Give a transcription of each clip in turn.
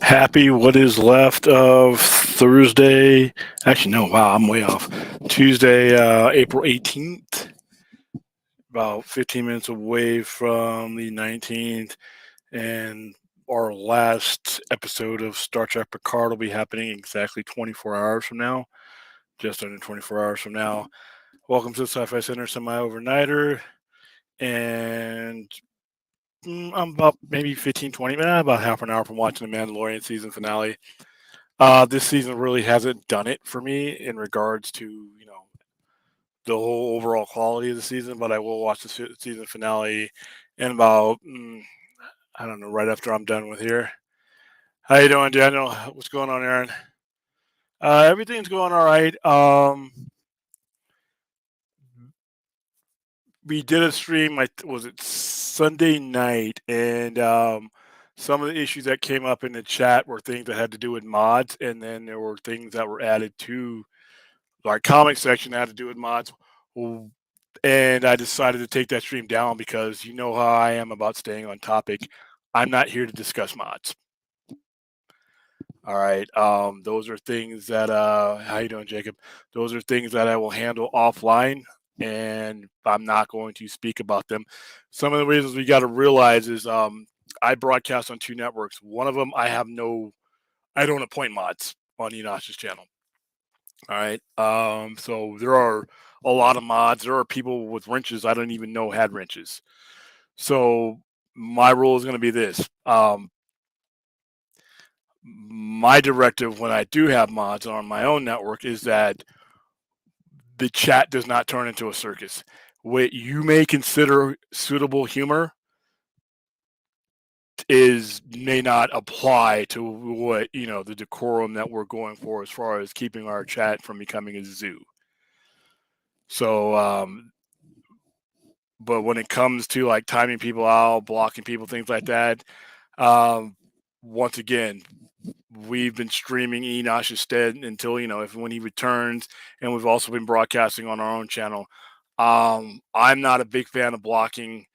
Happy what is left of Thursday. Actually, no, wow, I'm way off. Tuesday, April 18th, about 15 minutes away from the 19th. And our last episode of Star Trek Picard will be happening exactly 24 hours from now, just under 24 hours from now. Welcome to the Sci-Fi Center Semi-Overnighter. And I'm about maybe 15, 20 minutes, about half an hour from watching the Mandalorian season finale. This season really hasn't done it for me in regards to the whole overall quality of the season, but I will watch the season finale in about I don't know, right after I'm done with here. How you doing, Daniel? What's going on, Aaron? Everything's going all right. We did a stream. Was it Sunday night, and some of the issues that came up in the chat were things that had to do with mods, and then there were things that were added to our comic section that had to do with mods. And I decided to take that stream down because you know how I am about staying on topic. I'm not here to discuss mods. All right. Those are things that how you doing, Jacob? Those are things that I will handle offline, and I'm not going to speak about them. Some of the reasons we got to realize is I broadcast on two networks. One of them I don't appoint mods on Enosh's channel. All right. So there are a lot of mods. There are people with wrenches I don't even know had wrenches. So my rule is going to be this. My directive when I do have mods on my own network is that the chat does not turn into a circus. What you may consider suitable humor may not apply to what the decorum that we're going for as far as keeping our chat from becoming a zoo. So but when it comes to like timing people out, blocking people, things like that, once again, we've been streaming Enosh instead until when he returns, and we've also been broadcasting on our own channel. I'm not a big fan of blocking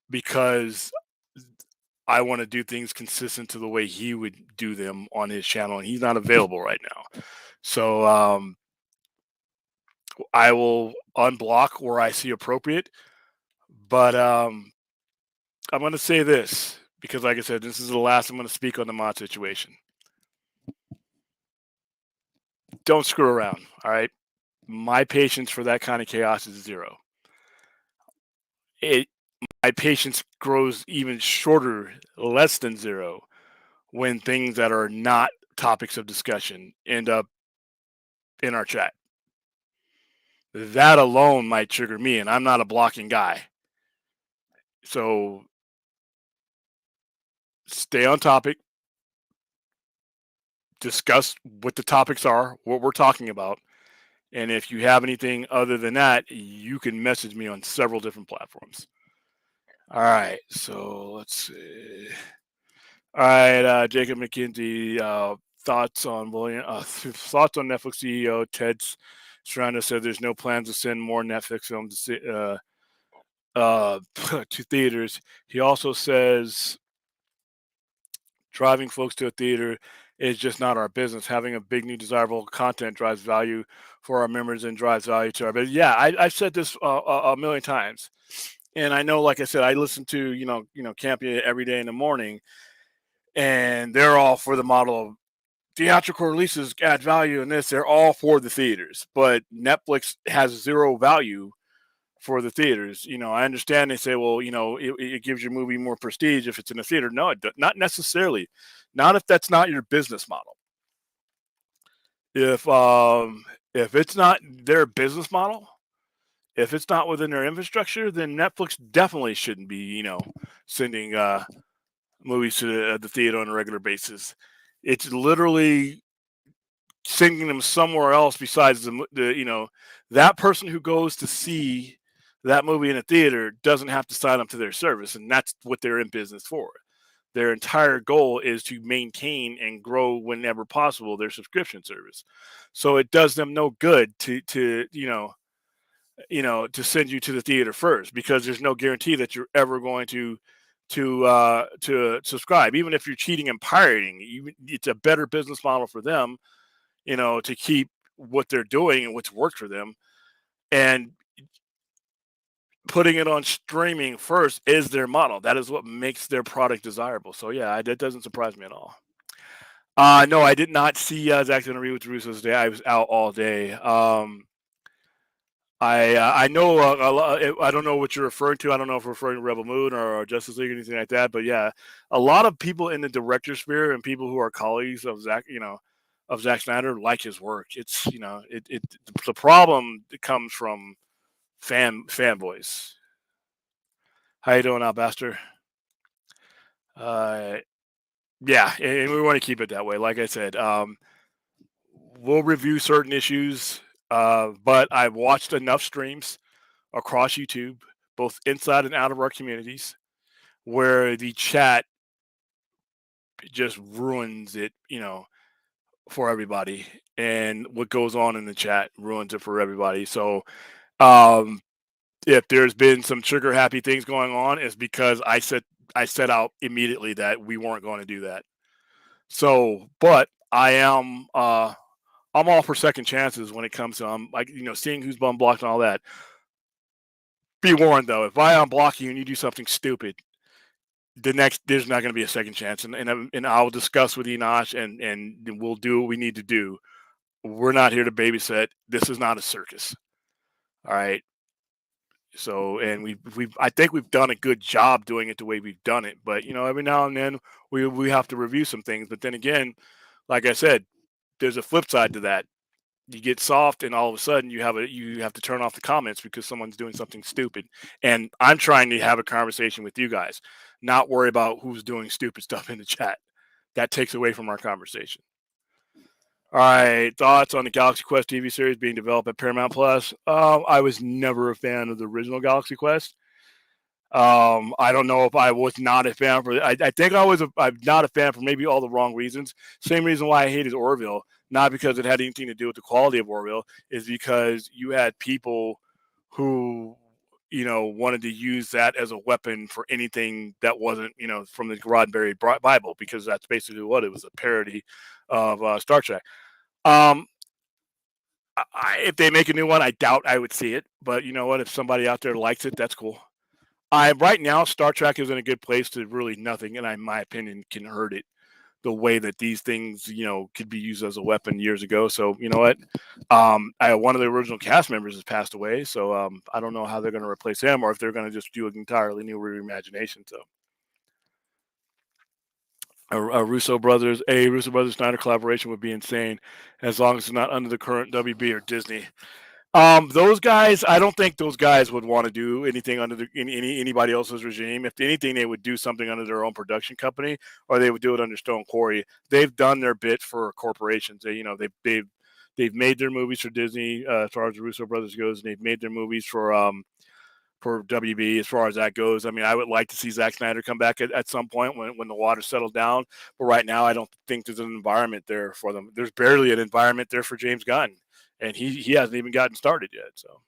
because I want to do things consistent to the way he would do them on his channel, and he's not available right now. So I will unblock where I see appropriate, but I'm going to say this because, like I said, this is the last I'm going to speak on the mod situation. Don't screw around, all right? My patience for that kind of chaos is zero. My patience grows even shorter, less than zero, when things that are not topics of discussion end up in our chat. That alone might trigger me, and I'm not a blocking guy. So stay on topic, discuss what the topics are, what we're talking about. And if you have anything other than that, you can message me on several different platforms. All right, so let's see. All right, Jacob McKenzie, thoughts on thoughts on Netflix CEO Ted Sarandos said there's no plans to send more Netflix films to theaters. He also says driving folks to a theater is just not our business. Having a big new desirable content drives value for our members and drives value to our business. Yeah, I've said this a million times, and I know, like I said, I listen to Campia every day in the morning, and they're all for the model of theatrical releases add value in this. They're all for the theaters, but Netflix has zero value for the theaters. I understand they say, well, it gives your movie more prestige if it's in a theater. No, not necessarily. Not if that's not your business model. If it's not their business model, if it's not within their infrastructure, then Netflix definitely shouldn't be, sending movies to the theater on a regular basis. It's literally sending them somewhere else besides that person who goes to see that movie in a theater doesn't have to sign up to their service, and that's what they're in business for. Their entire goal is to maintain and grow whenever possible their subscription service. So it does them no good to to send you to the theater first, because there's no guarantee that you're ever going to to subscribe, even if you're cheating and pirating. It's a better business model for them, to keep what they're doing and what's worked for them, and putting it on streaming first is their model. That is what makes their product desirable. So yeah, that doesn't surprise me at all. No, I did not see Zach's interview with Russo today. I was out all day. I know I don't know what you're referring to. I don't know if we're referring to Rebel Moon or Justice League or anything like that. But yeah, a lot of people in the director sphere and people who are colleagues of Zack, of Zack Snyder like his work. It's the problem that comes from fanboys. How you doing, Albaster? Uh, yeah, and we want to keep it that way. Like I said, we'll review certain issues, but I've watched enough streams across YouTube, both inside and out of our communities, where the chat just ruins it, for everybody. And what goes on in the chat ruins it for everybody. So, um, if there's been some trigger happy things going on, it's because I set out immediately that we weren't going to do that. So, but I'm all for second chances when it comes to like seeing who's bum blocked and all that. Be warned though, if I unblock you and you do something stupid, there's not going to be a second chance, and I'll discuss with Enosh, and we'll do what we need to do. We're not here to babysit. This is not a circus. All right. So, and I think we've done a good job doing it the way we've done it. But every now and then we have to review some things. But then again, like I said, there's a flip side to that. You get soft, and all of a sudden you have to turn off the comments because someone's doing something stupid. And I'm trying to have a conversation with you guys, not worry about who's doing stupid stuff in the chat. That takes away from our conversation. All right, thoughts on the Galaxy Quest TV series being developed at Paramount Plus? I was never a fan of the original Galaxy Quest. I don't know if I was not a fan for. I think I'm not a fan for maybe all the wrong reasons. Same reason why I hated Orville, not because it had anything to do with the quality of Orville, is because you had people who wanted to use that as a weapon for anything that wasn't from the Roddenberry Bible, because that's basically what it was, a parody of Star Trek. If they make a new one, I doubt I would see it. But you know what? If somebody out there likes it, that's cool. Right now, Star Trek is in a good place to really nothing, and in my opinion, can hurt it the way that these things, could be used as a weapon years ago. So you know what? One of the original cast members has passed away, so I don't know how they're going to replace him, or if they're going to just do an entirely new reimagination. So. A Russo Brothers Snyder collaboration would be insane, as long as it's not under the current WB or Disney. Those guys, I don't think those guys would want to do anything under anybody else's regime. If anything, they would do something under their own production company, or they would do it under Stone Quarry. They've done their bit for corporations. They've made their movies for Disney, as far as the Russo brothers goes, and they've made their movies for WB as far as that goes. I mean, I would like to see Zack Snyder come back at some point when the water settles down. But right now, I don't think there's an environment there for them. There's barely an environment there for James Gunn, and he hasn't even gotten started yet. So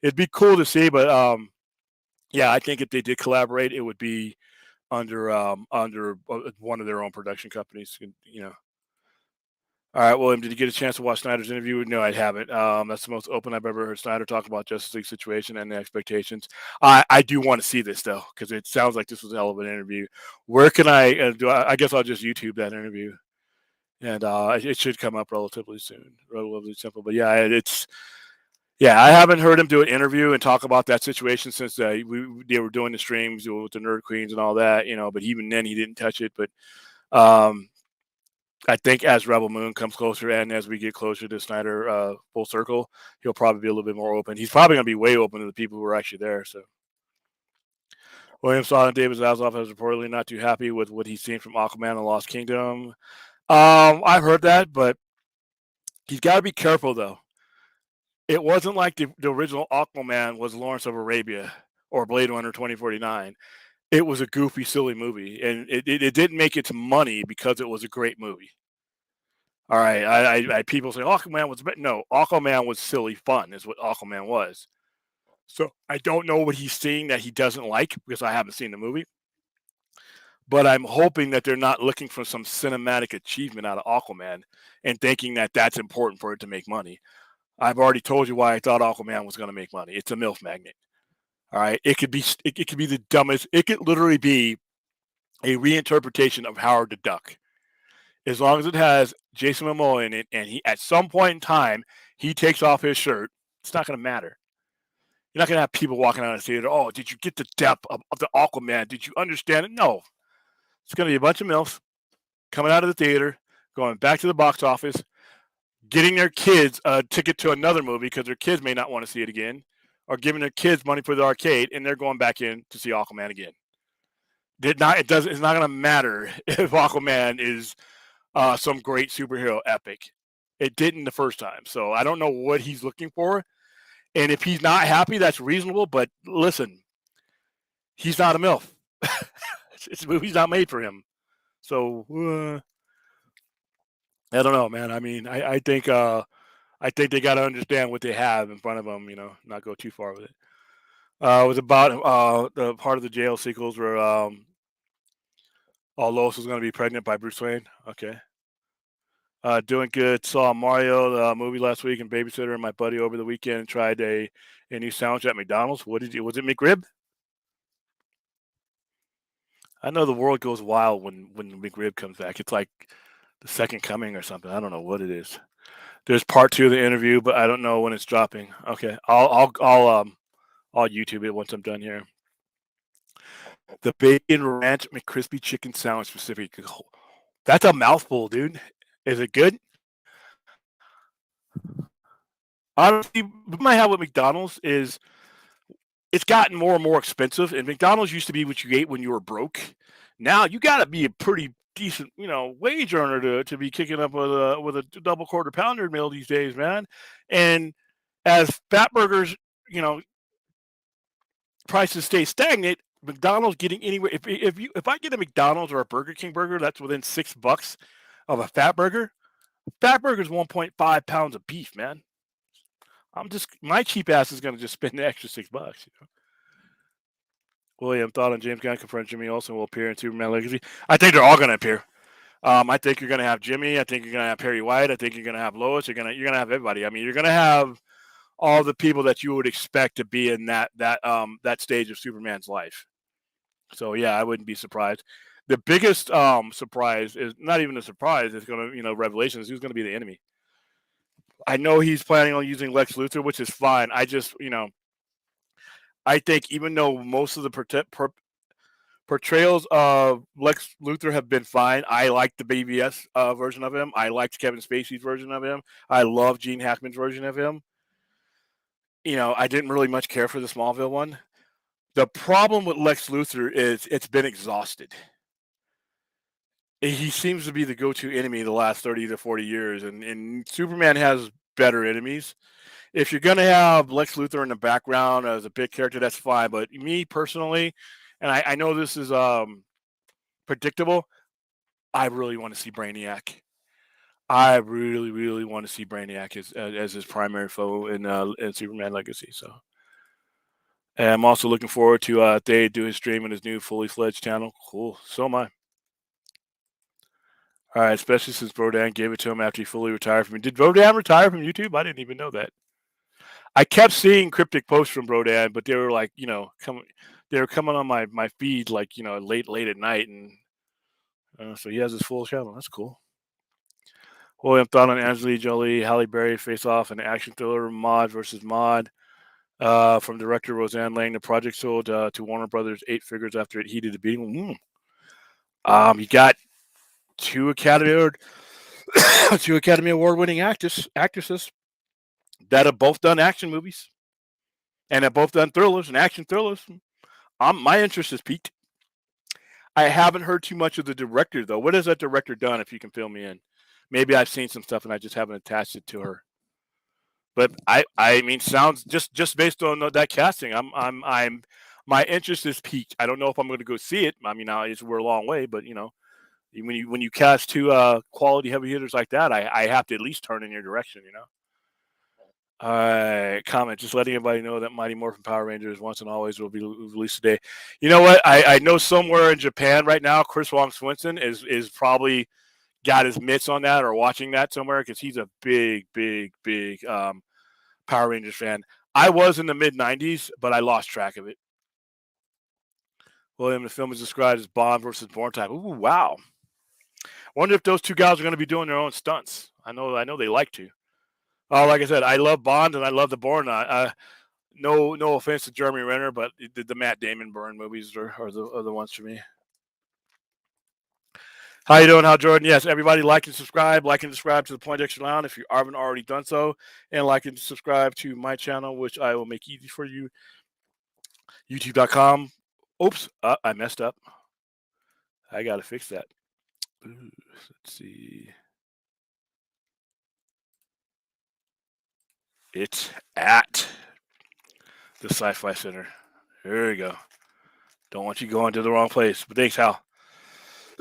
it'd be cool to see. But yeah, I think if they did collaborate, it would be under one of their own production companies. All right, William, did you get a chance to watch Snyder's interview? No, I haven't. That's the most open I've ever heard Snyder talk about Justice League situation and the expectations. I do want to see this though, because it sounds like this was a hell of an interview. Where can I do? I guess I'll just YouTube that interview, and it should come up relatively soon, relatively simple. But yeah, I haven't heard him do an interview and talk about that situation since they were doing the streams with the Nerd Queens and all that, But even then, he didn't touch it. But I think as Rebel Moon comes closer and as we get closer to Snyder full circle, he'll probably be a little bit more open. He's probably going to be way open to the people who are actually there. So, William Saw and David Zaslav is reportedly not too happy with what he's seen from Aquaman and Lost Kingdom. I've heard that, but he's got to be careful though. It wasn't like the original Aquaman was Lawrence of Arabia or Blade Runner 2049. It was a goofy, silly movie, and it didn't make its money because it was a great movie. All right, I people say Aquaman was, but no, Aquaman was silly fun, is what Aquaman was. So I don't know what he's seeing that he doesn't like because I haven't seen the movie. but I'm hoping that they're not looking for some cinematic achievement out of Aquaman and thinking that that's important for it to make money. I've already told you why I thought Aquaman was going to make money. It's a MILF magnet. All right, it could be the dumbest. It could literally be a reinterpretation of Howard the Duck. As long as it has Jason Momoa in it, and he at some point in time he takes off his shirt, it's not going to matter. You're not going to have people walking out of the theater. Oh, did you get the depth of the Aquaman? Did you understand it? No, it's going to be a bunch of MILFs coming out of the theater, going back to the box office, getting their kids a ticket to another movie because their kids may not want to see it again, or giving their kids money for the arcade, and they're going back in to see Aquaman again. It's not going to matter if Aquaman is some great superhero epic. It didn't the first time, so I don't know what he's looking for. And if he's not happy, that's reasonable. But listen, he's not a MILF. This movie's not made for him. So I don't know, man. I mean, I think they got to understand what they have in front of them. Not go too far with it. It was about the part of the jail sequels where Lois was going to be pregnant by Bruce Wayne. Okay. Doing good. Saw Mario movie last week and Babysitter and my buddy over the weekend and tried a new sandwich at McDonald's. Was it McRib? I know the world goes wild when McRib comes back. It's like the second coming or something. I don't know what it is. There's part 2 of the interview, but I don't know when it's dropping. Okay, I'll YouTube it once I'm done here. The bacon ranch McCrispy chicken sandwich specific. That's a mouthful, dude. Is it good? Honestly, what I have with McDonald's is it's gotten more and more expensive. And McDonald's used to be what you ate when you were broke. Now you got to be a pretty decent, wage earner to be kicking up with a double quarter pounder meal these days, man. And as fat burgers, prices stay stagnant, McDonald's getting anywhere. If I get a McDonald's or a Burger King burger that's within $6 of a fat burger, fat burger's 1.5 pounds of beef, man. My cheap ass is gonna just spend the extra $6. William, thought on James Gunn confirmed Jimmy Olsen will appear in Superman Legacy. I think they're all gonna appear. I think you're gonna have Jimmy. I think you're gonna have Perry White. I think you're gonna have Lois. You're gonna have everybody. I mean, you're gonna have all the people that you would expect to be in that stage of Superman's life. So yeah, I wouldn't be surprised. The biggest surprise is not even a surprise. It's gonna revelation is who's gonna be the enemy. I know he's planning on using Lex Luthor, which is fine. I just I think even though most of the portrayals of Lex Luthor have been fine, I like the BVS version of him. I liked Kevin Spacey's version of him. I love Gene Hackman's version of him. I didn't really much care for the Smallville one. The problem with Lex Luthor is it's been exhausted. He seems to be the go-to enemy the last 30 to 40 years, and Superman has better enemies. If you're going to have Lex Luthor in the background as a big character, that's fine. But me personally, and I know this is predictable, I really want to see Brainiac. I really, really want to see Brainiac as his primary foe in Superman Legacy. So, and I'm also looking forward to They do his stream in his new fully fledged channel. Cool. So am I. All right, especially since Rodan gave it to him after he fully retired from. Did Rodan retire from YouTube? I didn't even know that. I kept seeing cryptic posts from Rodan, but they were like, they were coming on my feed like late at night, and so he has his full channel. That's cool. William thought on Angelina Jolie, Halle Berry face off an action thriller Mod versus Mod. From director Roseanne Lang, the project sold to Warner Brothers 8 figures after it heated the beating. You got two Academy Award winning actresses that have both done action movies and have both done thrillers and action thrillers. My interest is peaked. I haven't heard too much of the director though. What has that director done? If you can fill me in, maybe I've seen some stuff and I just haven't attached it to her. But I mean, sounds just based on that casting, I'm my interest is peaked. I don't know if I'm going to go see it. I mean, now we're a long way, but when you cast two quality heavy hitters like that, I have to at least turn in your direction. All right, comment. Just letting everybody know that Mighty Morphin Power Rangers once and always will be released today. You know what? I know somewhere in Japan right now, Chris Wong Swinson is probably got his mitts on that or watching that somewhere because he's a big Power Rangers fan. I was in the mid '90s, but I lost track of it. William, the film is described as Bond versus Born type. Ooh, wow. Wonder if those two guys are going to be doing their own stunts. I know they like to. Like I said, I love Bond and I love the Bourne. No offense to Jeremy Renner, but the Matt Damon Bourne movies are the ones for me. How you doing? How Jordan? Yes, everybody like and subscribe. Like and subscribe to the Point Extra Lounge if you haven't already done so, and like and subscribe to my channel, which I will make easy for you. YouTube.com. Oops, I messed up. I gotta fix that. Ooh, let's see. It's at the Sci-Fi Center. There you go. Don't want you going to the wrong place. But thanks, Hal.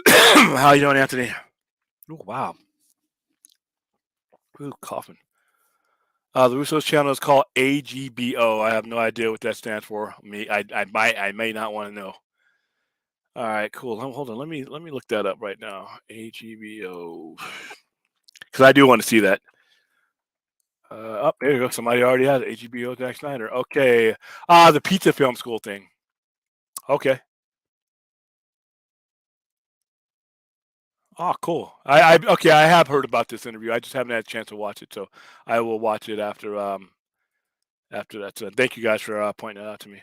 How you doing, Anthony? Oh, wow. Ooh, coughing. The Russo's channel is called AGBO. I have no idea what that stands for. I may not want to know. All right, cool. Hold on. Let me look that up right now. AGBO, because I do want to see that. There you go. Somebody already has it. AGBO Zack Snyder. Okay. The pizza film school thing. Okay. Oh, cool. Okay. I have heard about this interview. I just haven't had a chance to watch it, so I will watch it after that. So thank you guys for pointing that out to me.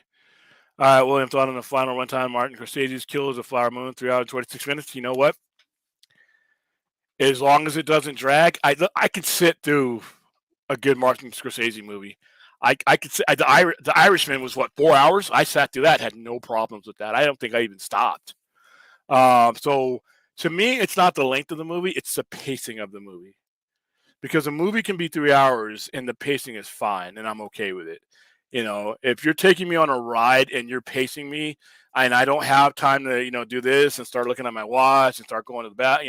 All right, William, thought on the final runtime. Martin Scorsese's Killers of Flower Moon, 3 hours and 26 minutes. You know what? As long as it doesn't drag, I could sit through a good Martin Scorsese movie. I could say the Irishman was what, 4 hours. I sat through that, had no problems with that. I don't think I even stopped. So to me, it's not the length of the movie; it's the pacing of the movie. Because a movie can be 3 hours and the pacing is fine, and I'm okay with it. If you're taking me on a ride and you're pacing me, and I don't have time to do this and start looking at my watch and start going to the bath,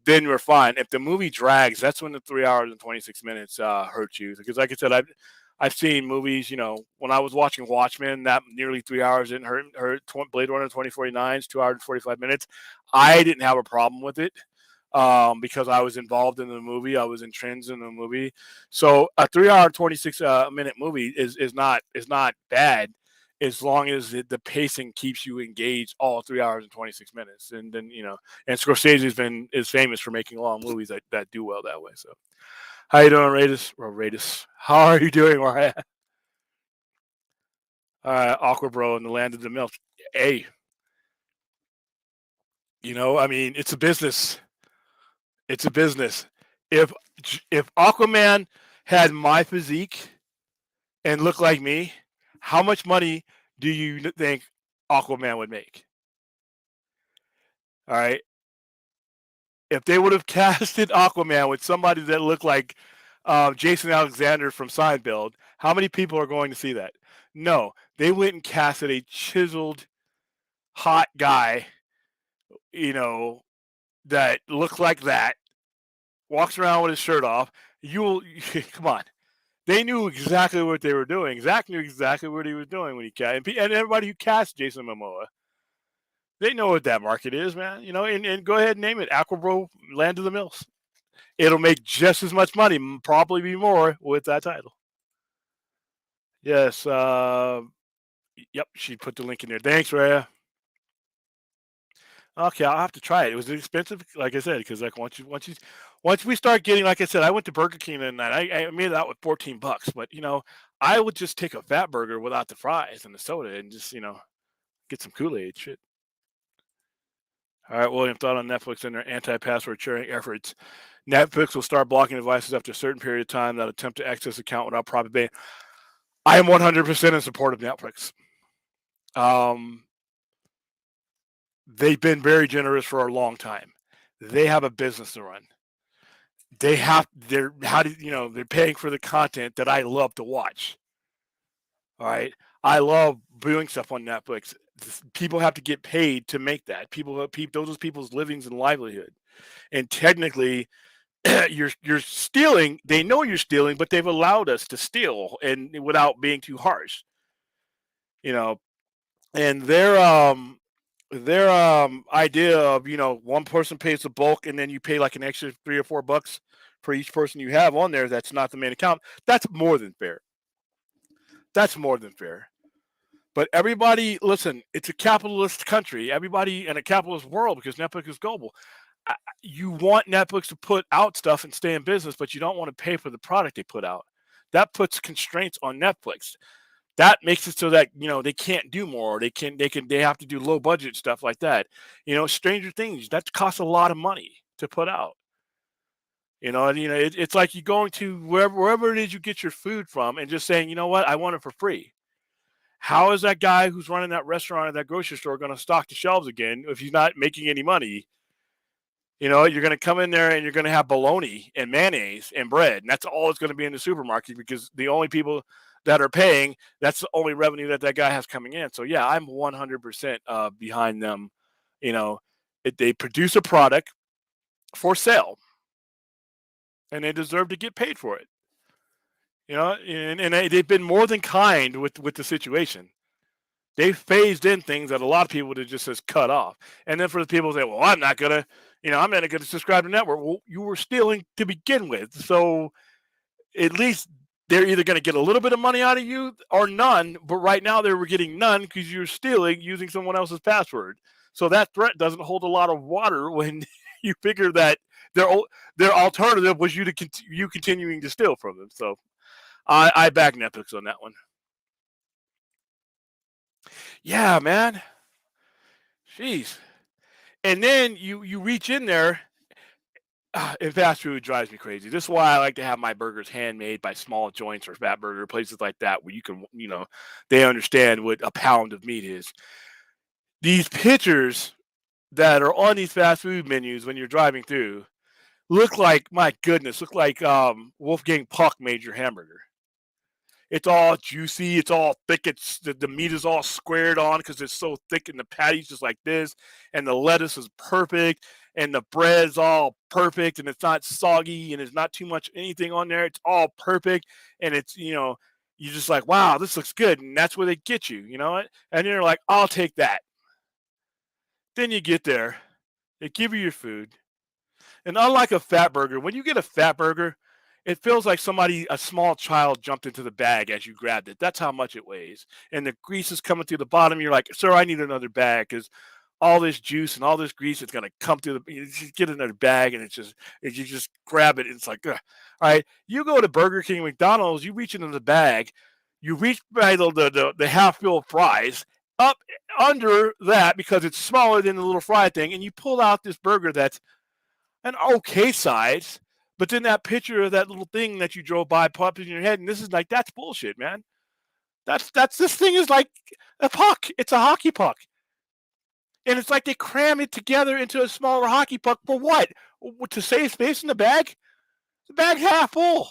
then we're fine. If the movie drags, that's when the 3 hours and 26 minutes hurt you. Because, like I said, I've seen movies. When I was watching Watchmen, that nearly 3 hours didn't hurt. Blade Runner 2049 is 2 hours and 45 minutes. I didn't have a problem with it because I was involved in the movie. I was entrenched in the movie. So a 3 hour 26 minute movie is not bad as long as the pacing keeps you engaged all 3 hours and 26 minutes. And then and Scorsese is famous for making long movies that do well that way. So how you doing, Raiders? Or Raiders? How are you doing, Mariah? Aqua Bro in the land of the milk. Hey, I mean, it's a business. It's a business. If if Aquaman had my physique and looked like me, how much money do you think Aquaman would make? All right. If they would have casted Aquaman with somebody that looked like Jason Alexander from Seinfeld, how many people are going to see that? No, they went and casted a chiseled, hot guy, you know, that looked like that, walks around with his shirt off. You'll come on. They knew exactly what they were doing. Zach knew exactly what he was doing when he cast, and everybody who cast Jason Momoa, they know what that market is, man. And go ahead and name it, Aquabro, Land of the Mills. It'll make just as much money, probably be more with that title. Yes. Yep. She put the link in there. Thanks, Rhea. Okay, I'll have to try it. Was it expensive? Like I said, because like once we start getting, like I said, I went to Burger King and I made it out with $14, but I would just take a fat burger without the fries and the soda and just get some Kool-Aid shit. All right, William, thought on Netflix and their anti-password sharing efforts. Netflix will start blocking devices after a certain period of time that attempt to access account without proper ban. I am 100% in support of Netflix. They've been very generous for a long time. They have a business to run. They're paying for the content that I love to watch. All right. I love viewing stuff on Netflix. People have to get paid to make that. Those are people's livings and livelihood. And technically, you're stealing. They know you're stealing, but they've allowed us to steal and without being too harsh, you know. And their idea of, one person pays the bulk and then you pay like an extra $3 or $4 for each person you have on there that's not the main account. That's more than fair. That's more than fair. But everybody, listen, it's a capitalist country. Everybody in a capitalist world, because Netflix is global. You want Netflix to put out stuff and stay in business, but you don't want to pay for the product they put out. That puts constraints on Netflix. That makes it so that they can't do more. They have to do low budget stuff like that. Stranger Things, that costs a lot of money to put out. It's like you going to wherever it is you get your food from and just saying, you know what, I want it for free. How is that guy who's running that restaurant or that grocery store going to stock the shelves again if he's not making any money? You're going to come in there and you're going to have bologna and mayonnaise and bread, and that's all it's going to be in the supermarket because the only people that are paying, that's the only revenue that guy has coming in. So yeah, I'm 100% behind them. They produce a product for sale, and they deserve to get paid for it. And they've been more than kind with the situation. They've phased in things that a lot of people would have just says cut off. And then for the people who say, well, I'm not going to subscribe to network. Well, you were stealing to begin with. So at least they're either going to get a little bit of money out of you or none. But right now they were getting none because you're stealing using someone else's password. So that threat doesn't hold a lot of water when you figure that their alternative was you continuing to steal from them. So I back Netflix on that one. Yeah, man. Jeez. And then you reach in there, and fast food drives me crazy. This is why I like to have my burgers handmade by Small Joints or Fat Burger, places like that where you can, they understand what a pound of meat is. These pictures that are on these fast food menus when you're driving through look like, my goodness, Wolfgang Puck made your hamburger. It's all juicy. It's all thick. It's the meat is all squared on because it's so thick, and the patty's just like this, and the lettuce is perfect, and the bread's all perfect, and it's not soggy, and there's not too much anything on there. It's all perfect, and it's you're just like, wow, this looks good, and that's where they get you, and you're like, I'll take that. Then you get there, they give you your food, and unlike a fat burger, when you get a fat burger, it feels like a small child jumped into the bag as you grabbed it. That's how much it weighs. And the grease is coming through the bottom. You're like, sir, I need another bag because all this juice and all this grease is going to come through you just get another bag, and you just grab it. And it's like, ugh. All right. You go to Burger King, McDonald's, you reach into the bag, you reach by the half filled fries up under that because it's smaller than the little fry thing. And you pull out this burger that's an okay size. But then that picture of that little thing that you drove by popped in your head, and this is like, that's bullshit, man. This thing is like a puck. It's a hockey puck. And it's like they cram it together into a smaller hockey puck for what? To save space in the bag? The bag's half full.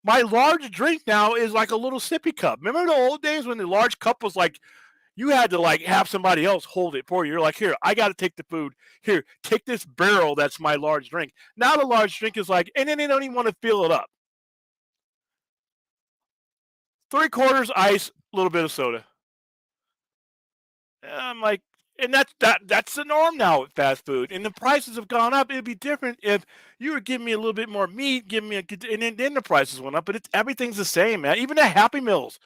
My large drink now is like a little sippy cup. Remember the old days when the large cup was like, you had to like have somebody else hold it for you. You're like, here, I got to take the food. Here, take this barrel. That's my large drink. Now the large drink is like, and then they don't even want to fill it up. 3/4 ice, a little bit of soda. And I'm like, and that's the norm now with fast food. And the prices have gone up. It'd be different if you were giving me a little bit more meat, and then the prices went up. But everything's the same, man. Even the Happy Meals.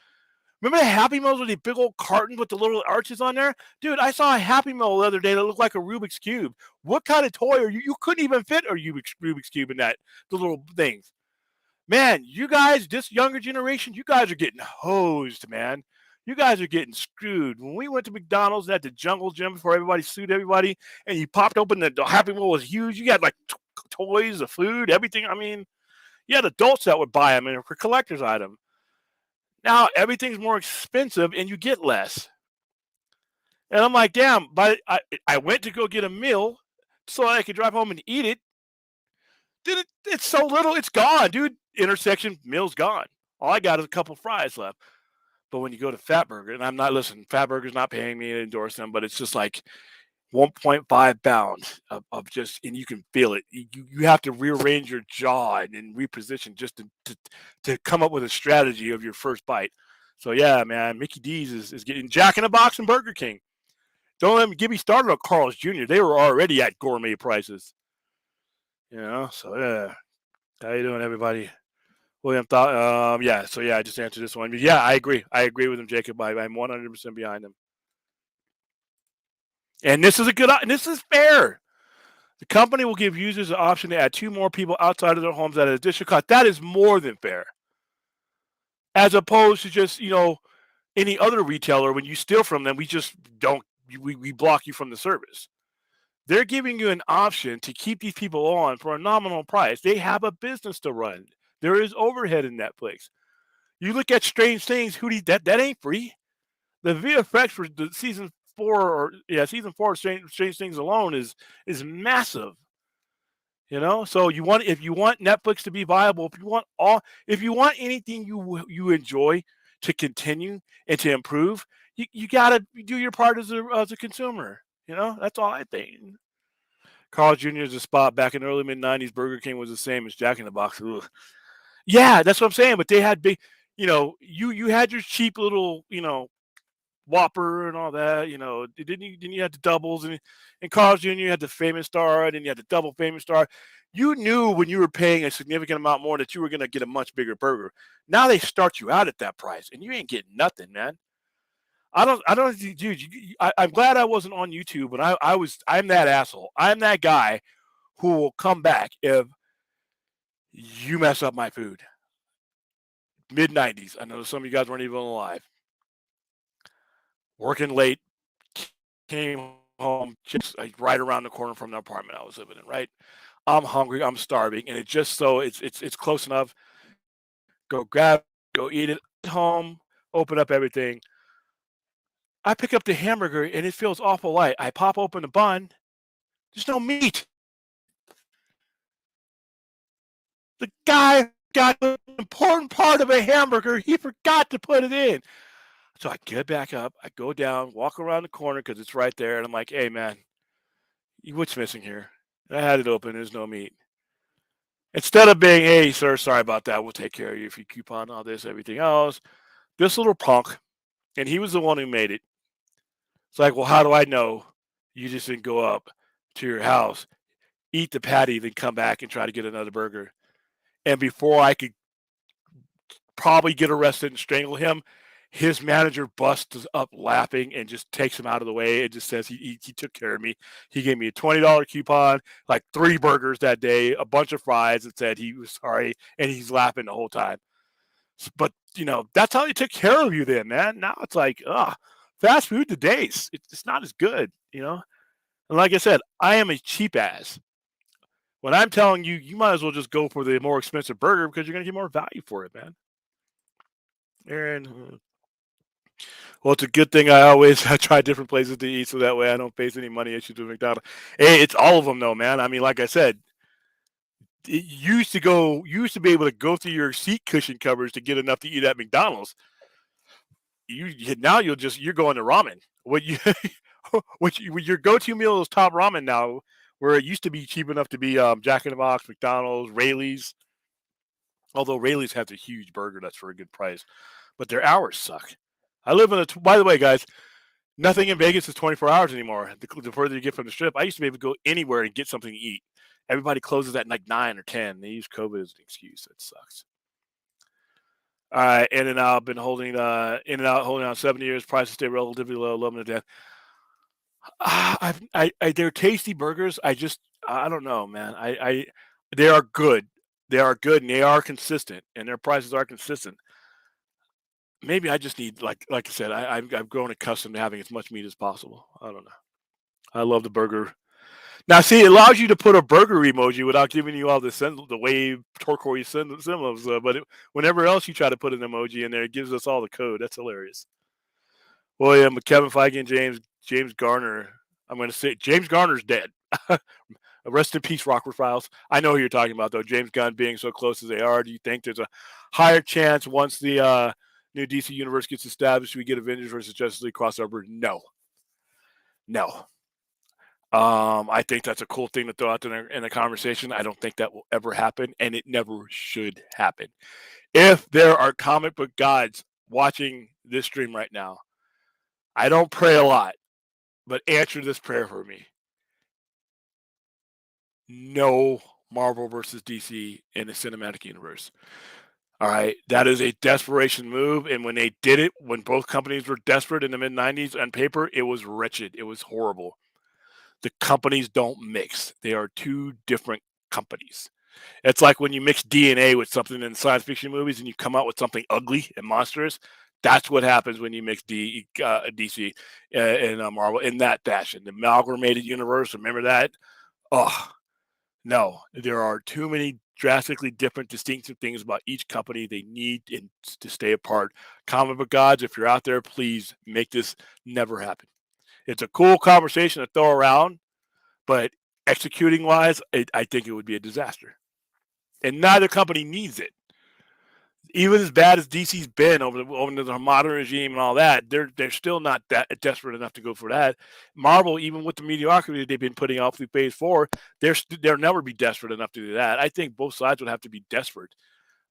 Remember the Happy Meals with the big old carton with the little arches on there? Dude, I saw a Happy Meal the other day that looked like a Rubik's Cube. What kind of toy are you? You couldn't even fit a Rubik's Cube in the little things. Man, you guys, this younger generation, you guys are getting hosed, man. You guys are getting screwed. When we went to McDonald's at the Jungle Gym before everybody sued everybody, and you popped open the Happy Meal was huge. You got like toys, the food, everything. I mean, you had adults that would buy them and for collector's item. Now everything's more expensive and you get less. And I'm like, damn, but I went to go get a meal so I could drive home and eat it. Dude, it's so little, it's gone, dude. Intersection, meal's gone. All I got is a couple fries left. But when you go to Fat Burger, and I'm not listening, Fat Burger's not paying me to endorse them, but it's just like, 1.5 pounds of just, and you can feel it. You have to rearrange your jaw and reposition just to come up with a strategy of your first bite. So yeah, man, Mickey D's is getting Jack in the Box and Burger King. Don't let me get me started on Carl's Jr. They were already at gourmet prices. So yeah. How you doing, everybody? William thought, yeah. So yeah, I just answered this one. But yeah, I agree. I agree with him, Jacob. I'm 100% behind him. And this is this is fair. The company will give users the option to add 2 more people outside of their homes at an additional cost. That is more than fair. As opposed to just, any other retailer, when you steal from them, we just don't, we block you from the service. They're giving you an option to keep these people on for a nominal price. They have a business to run. There is overhead in Netflix. You look at Strange Things, that ain't free. The VFX for the season 4 of Strange Things alone is massive. So if you want Netflix to be viable, if you want anything you enjoy to continue and to improve, you gotta do your part as a consumer. That's all I think. Carl Jr. is a spot back in the early mid-90s. Burger King was the same as Jack in the Box. Ugh. Yeah, that's what I'm saying. But they had big, you had your cheap little, Whopper and all that. Then you had the doubles and Carl's Jr. You had the Famous Star, and then you had the double Famous Star. You knew when you were paying a significant amount more that you were going to get a much bigger burger. Now they start you out at that price, and you ain't getting nothing, man. I don't, dude. I'm glad I wasn't on YouTube, but I'm that asshole. I'm that guy who will come back if you mess up my food. Mid-90s. I know some of you guys weren't even alive. Working late, came home just like right around the corner from the apartment I was living in. Right, I'm hungry, I'm starving, and it's close enough. Go eat it at home. Open up everything. I pick up the hamburger and it feels awful light. I pop open the bun. There's no meat. The guy got the important part of a hamburger. He forgot to put it in. So I get back up. I go down, walk around the corner because it's right there. And I'm like, hey, man, what's missing here? And I had it open. There's no meat. Instead of being, hey, sir, sorry about that. We'll take care of you if you coupon all this, everything else. This little punk, and he was the one who made it. It's like, well, how do I know you just didn't go up to your house, eat the patty, then come back and try to get another burger? And before I could probably get arrested and strangle him, his manager busts up laughing and just takes him out of the way and just says he took care of me. He gave me a $20 coupon, like 3 burgers that day, a bunch of fries, and said he was sorry, and he's laughing the whole time. But, that's how they took care of you then, man. Now it's like, fast food today's it's not as good, And like I said, I am a cheap ass. When I'm telling you, you might as well just go for the more expensive burger because you're going to get more value for it, man. Aaron, well, it's a good thing I try different places to eat so that way I don't face any money issues with McDonald's. Hey, it's all of them though, man. I mean, like I said, you used to be able to go through your seat cushion covers to get enough to eat at McDonald's. Now you're going to ramen. Your go-to meal is top ramen now, where it used to be cheap enough to be Jack in the Box, McDonald's, Rayleigh's. Although Rayleigh's has a huge burger that's for a good price, but their hours suck. I live in by the way, guys, nothing in Vegas is 24 hours anymore. The further you get from the strip, I used to be able to go anywhere and get something to eat. Everybody closes at like 9 or 10. They use COVID as an excuse. That sucks. All right, In-N-Out been holding In-N-Out holding on 7 years. Prices stay relatively low. Love them to death. They're tasty burgers. I don't know, man. They are good. They are good and they are consistent, and their prices are consistent. Maybe I just need, like I said, I've grown accustomed to having as much meat as possible. I don't know. I love the burger. Now, see, it allows you to put a burger emoji without giving you all the wave turquoise symbols. But whenever else you try to put an emoji in there, it gives us all the code. That's hilarious. William, Kevin Feige, and James Garner. I'm going to say James Garner's dead. Rest in peace, Rockford Files. I know who you're talking about, though. James Gunn being so close as they are. Do you think there's a higher chance once the new DC universe gets established, we get Avengers versus Justice League crossover? No. I think that's a cool thing to throw out there in a conversation. I don't think that will ever happen, and it never should happen. If there are comic book gods watching this stream right now, I don't pray a lot, but answer this prayer for me. No Marvel versus DC in the cinematic universe. All right. That is a desperation move. And when they did it, when both companies were desperate in the mid 90s on paper, it was wretched. It was horrible. The companies don't mix, they are two different companies. It's like when you mix DNA with something in science fiction movies and you come out with something ugly and monstrous. That's what happens when you mix DC and Marvel in that fashion. The amalgamated universe, remember that? Oh, no, there are too many drastically different, distinctive things about each company. They need to stay apart. Comic book gods, if you're out there, please make this never happen. It's a cool conversation to throw around, but executing wise, I think it would be a disaster. And neither company needs it. Even as bad as DC's been over the modern regime and all that, they're still not that desperate enough to go for that. Marvel, even with the mediocrity they've been putting out through Phase 4, they'll never be desperate enough to do that. I think both sides would have to be desperate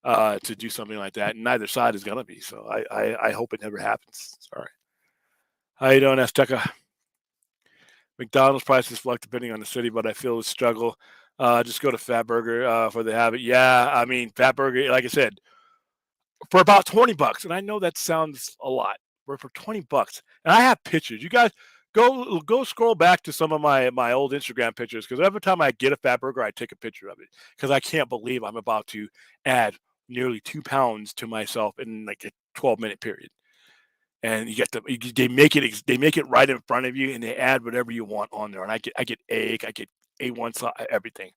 to do something like that, and neither side is gonna be. So I hope it never happens. Sorry. How you doing, Azteca? McDonald's prices fluctuate depending on the city, but I feel the struggle. Just go to Fatburger for the habit. Yeah, I mean Fatburger, like I said, for about 20 bucks. And I know that sounds a lot, but for 20 bucks. And I have pictures. You guys go scroll back to some of my old Instagram pictures because every time I get a fat burger, I take a picture of it because I can't believe I'm about to add nearly 2 pounds to myself in like a 12-minute period. And you get they make it right in front of you and they add whatever you want on there. And I get egg, I get A1 everything.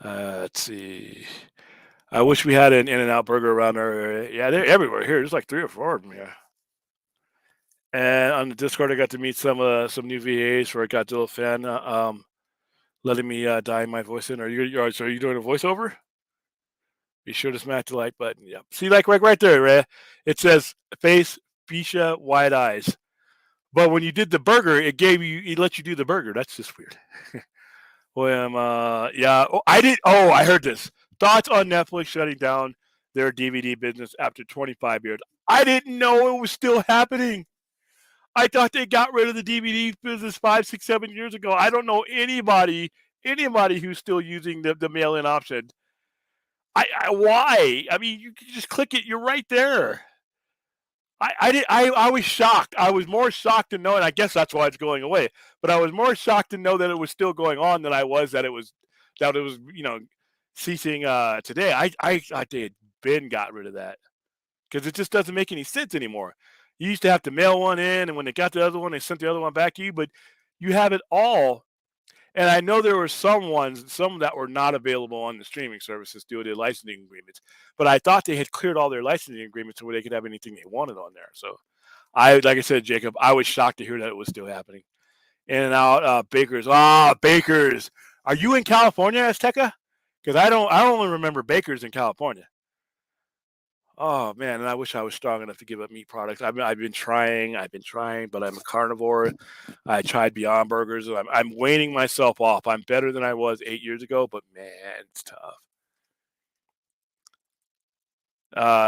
Let's see. I wish we had an In-N-Out burger around our area. Yeah, they're everywhere here. There's like 3 or 4 of them here. And on the Discord, I got to meet some new VAs for a Godzilla fan, letting me dye my voice in. So are you doing a voiceover? Be sure to smash the like button. Yep. See, like right there, Ray. It says face, Fisha, wide eyes. But when you did the burger, it let you do the burger. That's just weird. William, yeah. Oh, I did. Oh, I heard this. Thoughts on Netflix shutting down their DVD business after 25 years. I didn't know it was still happening. I thought they got rid of the DVD business 5, 6, 7 years ago. I don't know anybody who's still using the mail-in option. Why? I mean, you can just click it. You're right there. I was shocked. I was more shocked to know, and I guess that's why it's going away. But I was more shocked to know that it was still going on than I was that it was ceasing today. I thought they had been got rid of that because it just doesn't make any sense anymore. You used to have to mail one in, and when they got the other one, they sent the other one back to you. But you have it all. And I know there were some that were not available on the streaming services due to licensing agreements. But I thought they had cleared all their licensing agreements so where they could have anything they wanted on there. So like I said, Jacob, I was shocked to hear that it was still happening. In and out, Bakers. Bakers. Are you in California, Azteca? Because I only remember Bakers in California. Oh man, and I wish I was strong enough to give up meat products. I've been trying, but I'm a carnivore. I tried Beyond Burgers. I'm waning myself off. I'm better than I was 8 years ago, but man, it's tough.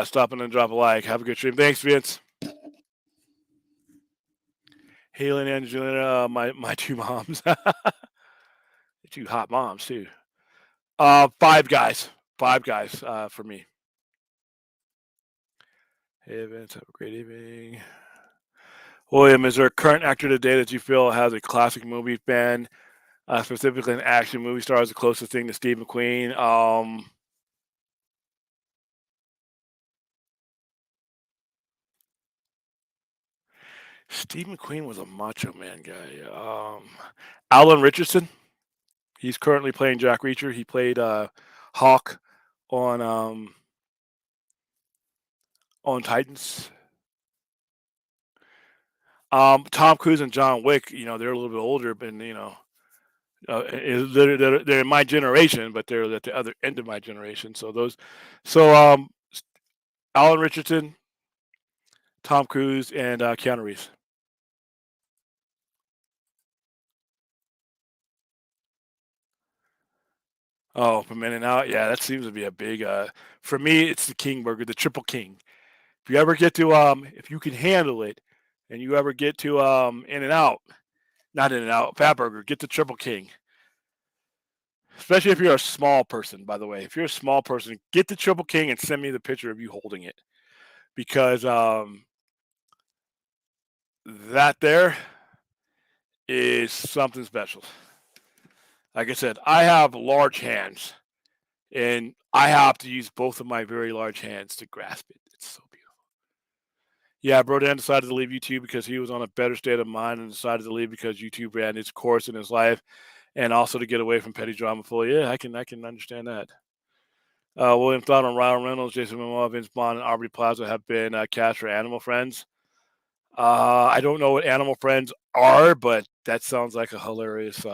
Stop and drop a like. Have a good stream. Thanks, Vince. Haley and Angelina, my two moms, two hot moms too. Five guys, for me. Hey, Vince, have a great evening. William, is there a current actor today that you feel has a classic movie fan, specifically an action movie star, is the closest thing to Steve McQueen? Steve McQueen was a Macho Man guy. Alan Richardson. He's currently playing Jack Reacher. He played Hawk on Titans. Tom Cruise and John Wick. They're a little bit older, but they're in my generation, but they're at the other end of my generation. So Alan Richardson, Tom Cruise, and Keanu Reeves. Oh, from In-N-Out? Yeah, that seems to be a big, for me, it's the king burger, the triple king. If you ever get to, if you can handle it and you ever get to, In-N-Out, not In-N-Out, Fatburger, get the triple king. Especially if you're a small person, by the way. If you're a small person, get the triple king and send me the picture of you holding it because, that there is something special. Like I said, I have large hands, and I have to use both of my very large hands to grasp it. It's so beautiful. Yeah, Brodan decided to leave YouTube because he was on a better state of mind and decided to leave because YouTube ran its course in his life and also to get away from petty drama fully. Yeah, I can understand that. William Thought on Ryan Reynolds, Jason Momoa, Vince Vaughn, and Aubrey Plaza have been cast for Animal Friends. I don't know what Animal Friends are, but that sounds like a hilarious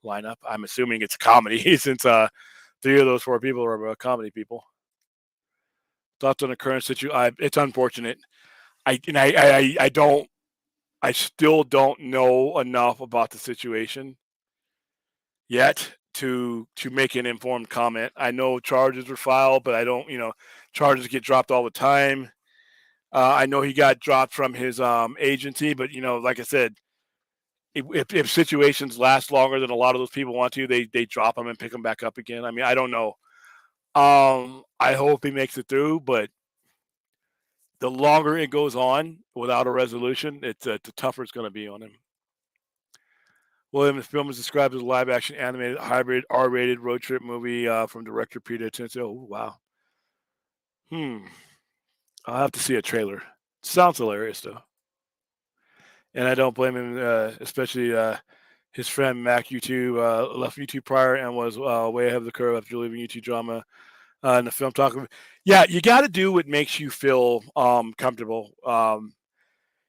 lineup. I'm assuming it's comedy since three of those four people are comedy people. Thoughts on the current situation? It's unfortunate. I don't. I still don't know enough about the situation yet to make an informed comment. I know charges were filed, but I don't. Charges get dropped all the time. I know he got dropped from his agency, but like I said, if situations last longer than a lot of those people want to, they drop them and pick them back up again. I mean, I don't know. I hope he makes it through, but the longer it goes on without a resolution, the tougher it's going to be on him. William, the film is described as a live-action animated hybrid R-rated road trip movie from director Peter Tinsley. Oh, wow. Hmm. I'll have to see a trailer. Sounds hilarious, though. And I don't blame him, especially his friend Mac YouTube left YouTube prior and was way ahead of the curve after leaving YouTube drama in the film talk. Yeah, you got to do what makes you feel comfortable.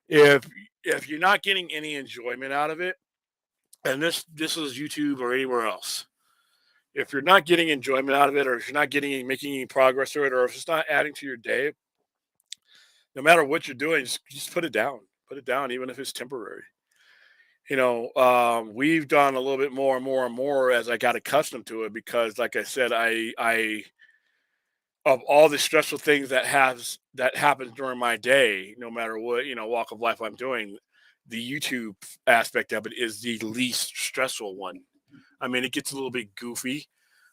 If if you're not getting any enjoyment out of it, and this is YouTube or anywhere else, if you're not getting enjoyment out of it, or if you're not making any progress through it, or if it's not adding to your day, no matter what you're doing, just put it down. Put it down, even if it's temporary. We've done a little bit more and more and more as I got accustomed to it because, like I said, I of all the stressful things that happens during my day, no matter what walk of life I'm doing, the YouTube aspect of it is the least stressful one. I mean, it gets a little bit goofy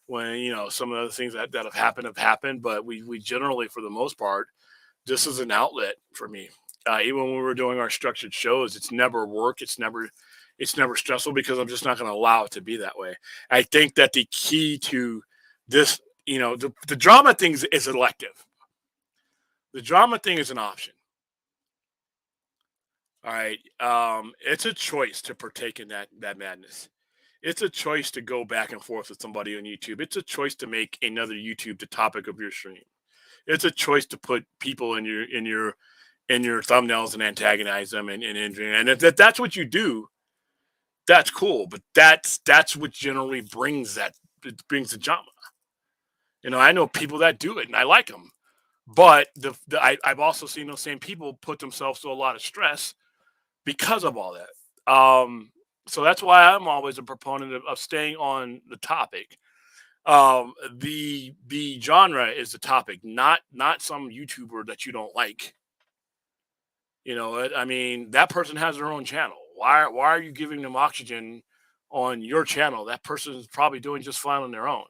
when some of the things that have happened, but we generally, for the most part, this is an outlet for me. Even when we were doing our structured shows, it's never work. It's never stressful because I'm just not going to allow it to be that way. I think that the key to this, the drama thing is elective. The drama thing is an option. All right. It's a choice to partake in that madness. It's a choice to go back and forth with somebody on YouTube. It's a choice to make another YouTube the topic of your stream. It's a choice to put people in your thumbnails and antagonize them and if that's what you do, that's cool. But that's what generally brings that it brings the drama. I know people that do it and I like them, but I've also seen those same people put themselves to a lot of stress because of all that. So that's why I'm always a proponent of staying on the topic. The genre is the topic, not some YouTuber that you don't like. I mean, that person has their own channel. Why are you giving them oxygen on your channel? That person is probably doing just fine on their own.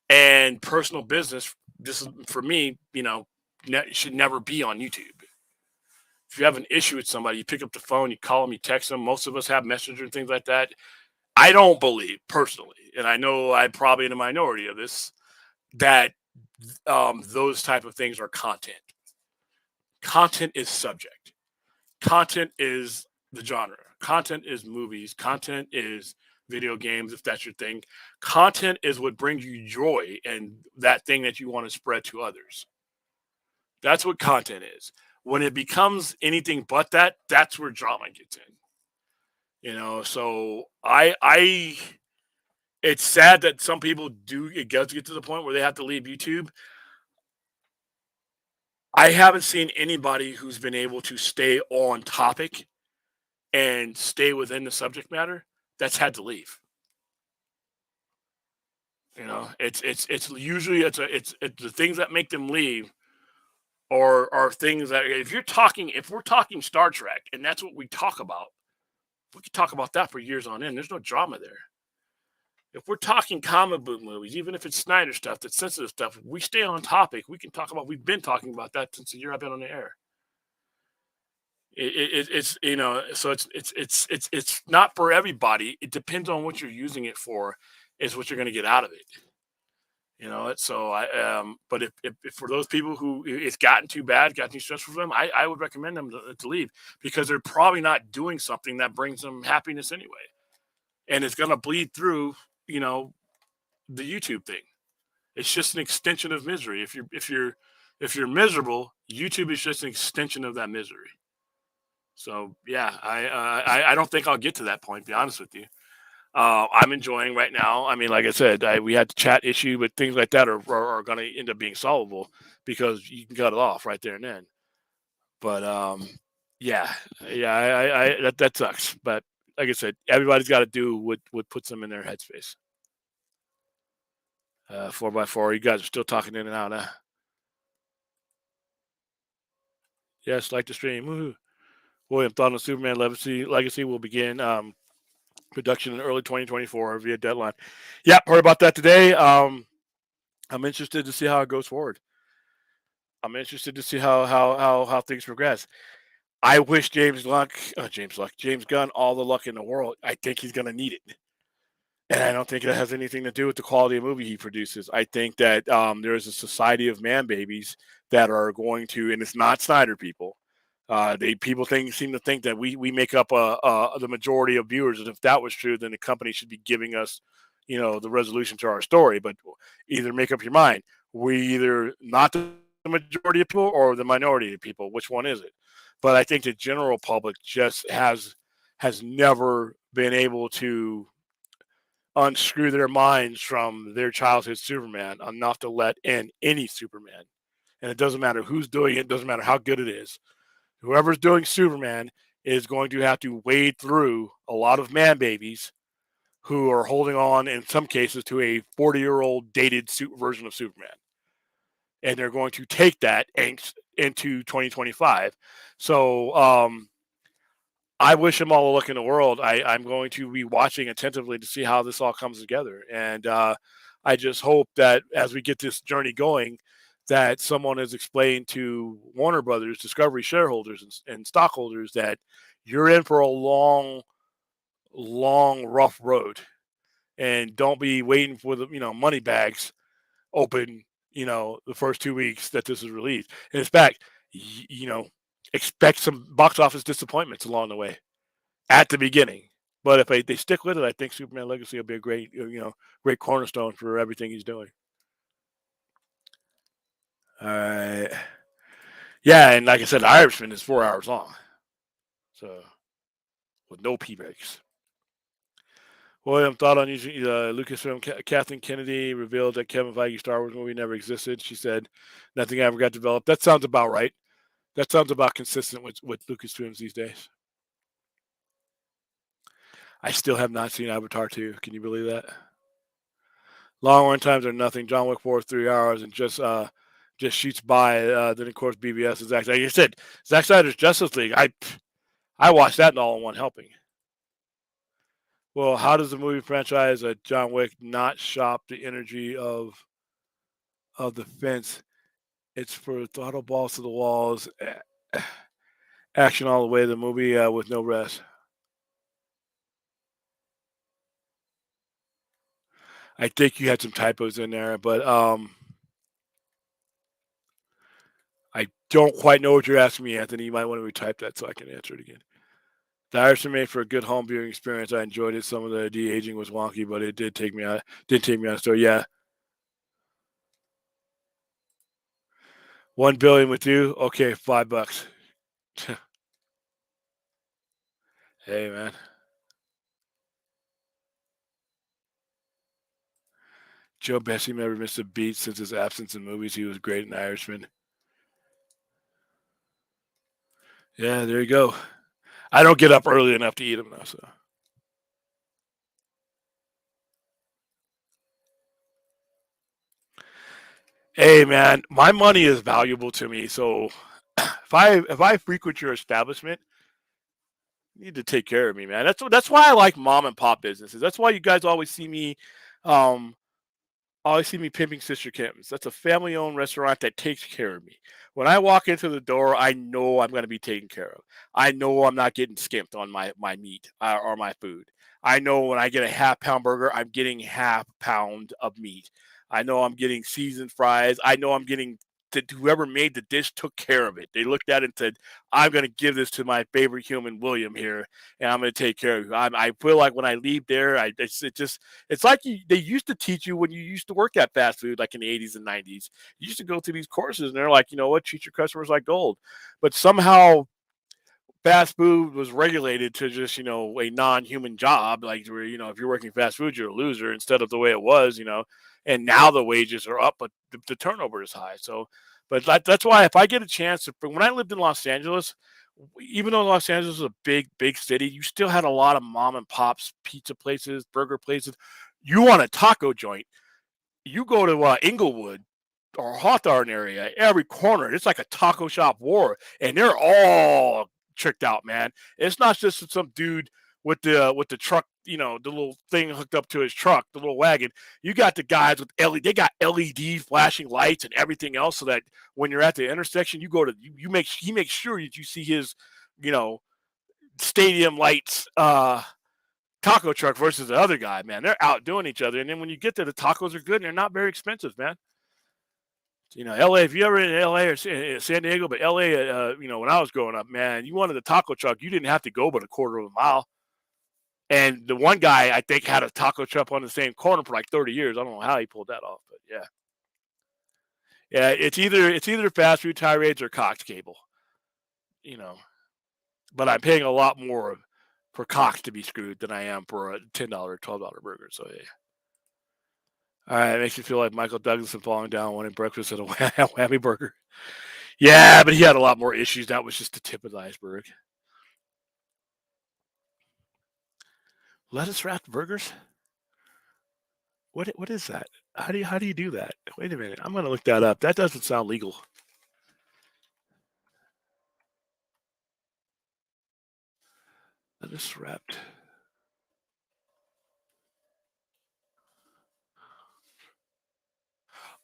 And personal business, this is for me, should never be on YouTube. If you have an issue with somebody, you pick up the phone, you call them, you text them. Most of us have Messenger and things like that. I don't believe personally, and I know I'm probably in a minority of this, that those type of things are content. Content is subject. Content is the genre. Content is movies. Content is video games, if that's your thing. Content is what brings you joy and that thing that you want to spread to others. That's what content is. When it becomes anything but that, that's where drama gets in. So it's sad that some people do it does get to the point where they have to leave YouTube. I haven't seen anybody who's been able to stay on topic and stay within the subject matter that's had to leave. It's usually it's the things that make them leave, or are things that, if we're talking Star Trek and that's what we talk about, we could talk about that for years on end. There's no drama there. If we're talking comic book movies, even if it's Snyder stuff, that's sensitive stuff, we stay on topic. We can talk about. We've been talking about that since the year I've been on the air. It's so it's not for everybody. It depends on what you're using it for, is what you're going to get out of it. So but if for those people who it's gotten too bad, gotten too stressful for them, I would recommend them to leave, because they're probably not doing something that brings them happiness anyway, and it's going to bleed through, you know, the YouTube thing. It's just an extension of misery. If you're miserable, YouTube is just an extension of that misery. So yeah, I don't think I'll get to that point. To be honest with you, I'm enjoying right now. I mean, like I said, we had the chat issue, but things like that are going to end up being solvable, because you can cut it off right there and then. But yeah, yeah, that sucks. But like I said, everybody's got to do what puts them in their headspace. 4x4, you guys are still talking in and out, huh? Yes, like the stream. Woohoo. William, thought on Superman Legacy will begin production in early 2024 via deadline. Yeah, heard about that today. I'm interested to see how it goes forward. I'm interested to see how things progress. I wish James Gunn all the luck in the world. I think he's going to need it. And I don't think it has anything to do with the quality of movie he produces. I think that there is a society of man babies that are going to, and it's not Snyder people. Seem to think that we make up the majority of viewers, and if that was true, then the company should be giving us, the resolution to our story. But either make up your mind. We either not the majority of people or the minority of people. Which one is it? But I think the general public just has never been able to unscrew their minds from their childhood Superman enough to let in any Superman. And it doesn't matter who's doing it, doesn't matter how good it is. Whoever's doing Superman is going to have to wade through a lot of man babies who are holding on, in some cases, to a 40-year-old dated version of Superman. And they're going to take that angst into 2025. So I wish him all the luck in the world. I'm going to be watching attentively to see how this all comes together. And I just hope that as we get this journey going, that someone has explained to Warner Brothers Discovery shareholders and stockholders that you're in for a long, long, rough road. And don't be waiting for the, money bags open, the first 2 weeks that this is released. And in fact, expect some box office disappointments along the way at the beginning. But if they stick with it, I think Superman Legacy will be a great cornerstone for everything he's doing. All right. Yeah, and like I said, the Irishman is 4 hours long. So, with no pee breaks. William, thought on using Lucasfilm. Kathleen Kennedy revealed that Kevin Feige Star Wars movie never existed. She said nothing ever got developed. That sounds about right. That sounds about consistent with Lucasfilms these days. I still have not seen Avatar 2. Can you believe that? Long run times are nothing. John Wick 4 is 3 hours and just shoots by. Then of course BVS is Zack. Like I said, Zack Snyder's Justice League. I watched that all in one helping. Well, how does the movie franchise John Wick not shop the energy of the fence? It's for throttle balls to the walls, action all the way. The movie with no rest. I think you had some typos in there, but I don't quite know what you're asking me, Anthony. You might want to retype that so I can answer it again. The Irishman made for a good home viewing experience. I enjoyed it. Some of the de-aging was wonky, but it did take me out. Did take me out. So yeah, $1 billion with you. Okay, $5. Hey man, Joe Pesci never missed a beat since his absence in movies. He was great in Irishman. Yeah, there you go. I don't get up early enough to eat them though. So Hey man, my money is valuable to me, so if I frequent your establishment, you need to take care of me, man. That's why I like mom and pop businesses. That's why you guys um always see me pimping Sister Kim's. That's a family-owned restaurant that takes care of me. When I walk into the door, I know I'm going to be taken care of. I know I'm not getting skimped on my meat or my food. I know when I get a half pound burger, I'm getting half pound of meat. I know I'm getting seasoned fries. I know I'm getting that whoever made the dish took care of it. They looked at it and said, "I'm going to give this to my favorite human, William here, and I'm going to take care of you." I feel like when I leave there, it's like they used to teach you when you used to work at fast food, like in the 80s and 90s. You used to go through these courses, and they're like, you know what, treat your customers like gold. But somehow fast food was regulated to just a non-human job, like where if you're working fast food, you're a loser instead of the way it was. And now the wages are up, but the turnover is high. So, but that's why if I get a chance to, when I lived in Los Angeles, even though Los Angeles is a big city, you still had a lot of mom and pops, pizza places, burger places. You want a taco joint, you go to Inglewood or Hawthorne area, every corner, it's like a taco shop war, and they're all tricked out, man. It's not just some dude with the truck, the little thing hooked up to his truck, the little wagon. You got the guys with LED, they got LED flashing lights and everything else, so that when you're at the intersection, you go to you make he makes sure that you see his, you know, stadium lights taco truck versus the other guy, man. They're outdoing each other. And then when you get there, the tacos are good and they're not very expensive, man. LA, if you ever in LA or San Diego, but LA, when I was growing up, man, you wanted a taco truck, you didn't have to go but a quarter of a mile. And the one guy, I think, had a taco truck on the same corner for like 30 years. I don't know how he pulled that off, but yeah. Yeah, it's either fast food tirades or Cox cable, you know. But I'm paying a lot more for Cox to be screwed than I am for a $10, $12 burger. So yeah. All right, it makes me feel like Michael Douglas and falling down wanting breakfast at a whammy burger. Yeah, but he had a lot more issues. That was just the tip of the iceberg. Lettuce wrapped burgers? What is that? How do you do that? Wait a minute. I'm gonna look that up. That doesn't sound legal. Lettuce wrapped.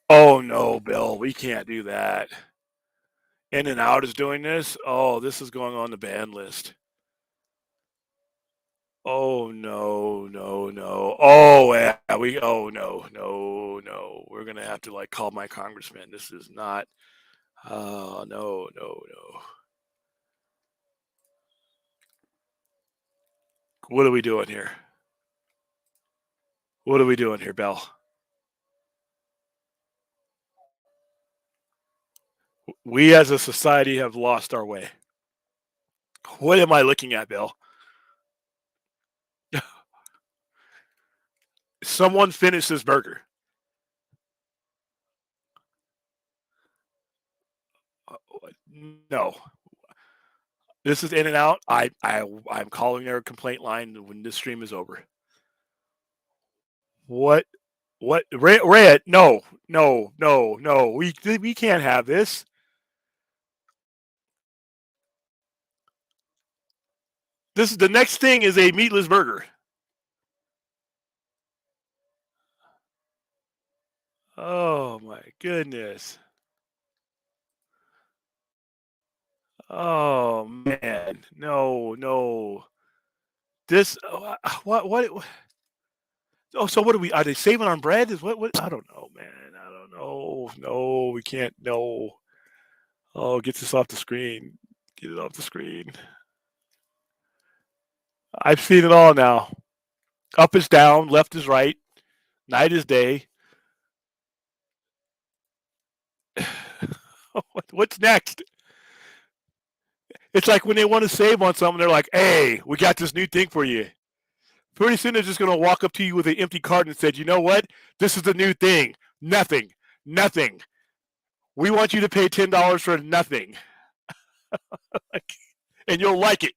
Oh no, Bill, we can't do that. In and Out is doing this. Oh, this is going on the ban list. Oh no, no, no. Oh yeah, we. Oh no, no, no. We're gonna have to like call my congressman. This is not. Oh no, no, no. What are we doing here? What are we doing here, Bell? We as a society have lost our way. What am I looking at, Bill? Someone finish this burger. Uh, No, this is In and Out. I'm calling their complaint line when this stream is over. What? What? Red? No, no, no, no. We can't have this. This is the next thing is a meatless burger. Oh my goodness. Oh man. No, no. This what oh, so what are we? Are they saving on bread? Is what? I don't know, man. I don't know. No, we can't. No. Oh, get this off the screen. Get it off the screen. I've seen it all now. Up is down, left is right, night is day. What's next? It's like when they want to save on something, they're like, "Hey, we got this new thing for you." Pretty soon they're just gonna walk up to you with an empty card and said, "You know what? This is the new thing. Nothing. Nothing. We want you to pay $10 for nothing, and you'll like it."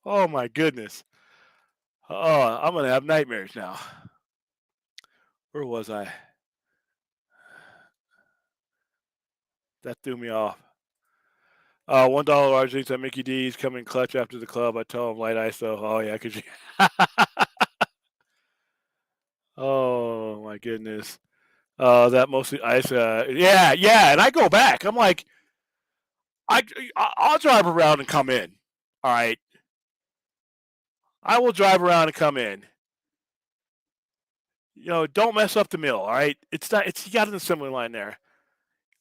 Oh my goodness. Oh, I'm gonna have nightmares now. Where was I? That threw me off. $1 RJ's at Mickey D's coming clutch after the club. I tell him light ice though. Oh yeah, cause you. Oh my goodness. That mostly ice. Yeah, yeah. And I go back. I'm like, I I'll drive around and come in. All right, I will drive around and come in. Don't mess up the meal. All right, it's not. It's you got an assembly line there.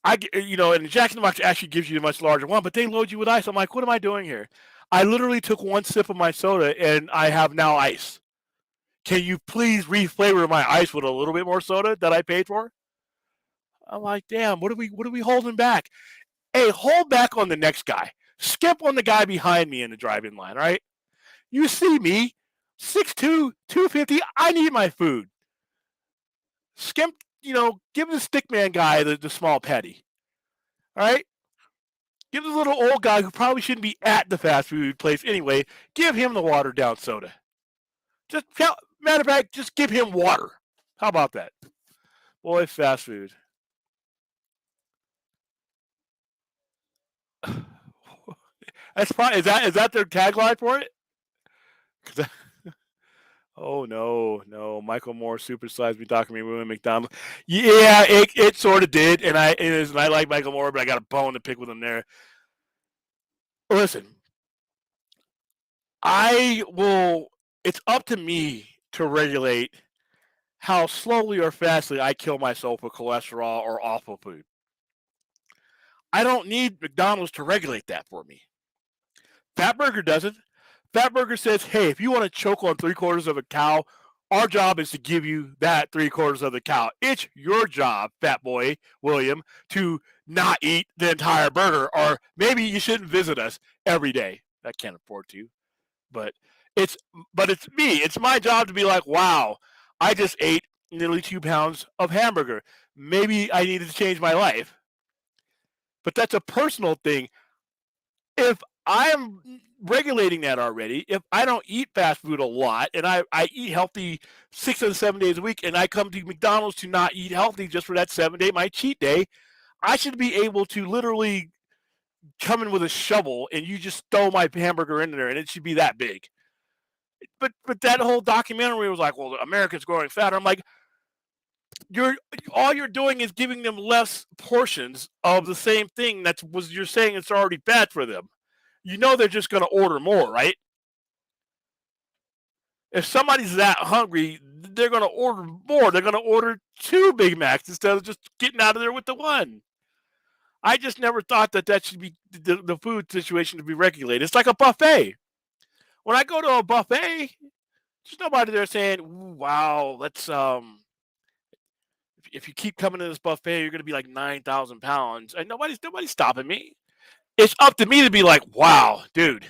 And Jack in the Box actually gives you a much larger one, but they load you with ice. I'm like, what am I doing here? I literally took one sip of my soda and I have now ice. Can you please reflavor my ice with a little bit more soda that I paid for? I'm like, damn, what are we holding back? Hey, hold back on the next guy. Skip on the guy behind me in the drive-in line, right? You see me, 6'2", 250. I need my food. Skimp, give the stick man guy the small patty. All right? Give the little old guy who probably shouldn't be at the fast food place anyway, give him the watered down soda. Just matter of fact, just give him water. How about that? Boy, fast food. That's fine. Is that their tagline for it? Oh no. Michael Moore supersized me documentary movie McDonald's. Yeah, it sort of did, and I like Michael Moore, but I got a bone to pick with him there. Listen, I will. It's up to me to regulate how slowly or fastly I kill myself with cholesterol or awful food. I don't need McDonald's to regulate that for me. Fatburger doesn't. Fatburger says, hey, if you want to choke on 3/4 of a cow, our job is to give you that 3/4 of the cow. It's your job, fat boy William, to not eat the entire burger, or maybe you shouldn't visit us every day. I can't afford to, but it's it's me. It's my job to be like, wow, I just ate nearly 2 pounds of hamburger. Maybe I needed to change my life. But that's a personal thing. If I'm regulating that already, if I don't eat fast food a lot and I eat healthy 6 and 7 days a week, and I come to McDonald's to not eat healthy just for that 7 day, my cheat day, I should be able to literally come in with a shovel and you just throw my hamburger in there and it should be that big. But that whole documentary was like, well, America's growing fatter. I'm like, you're all you're doing is giving them less portions of the same thing you're saying it's already bad for them. They're just going to order more, right? If somebody's that hungry, they're going to order more. They're going to order 2 Big Macs instead of just getting out of there with the one. I just never thought that should be the food situation to be regulated. It's like a buffet. When I go to a buffet, there's nobody there saying, "Wow, let's if you keep coming to this buffet, you're going to be like 9,000 pounds." And nobody's stopping me. It's up to me to be like, "Wow, dude,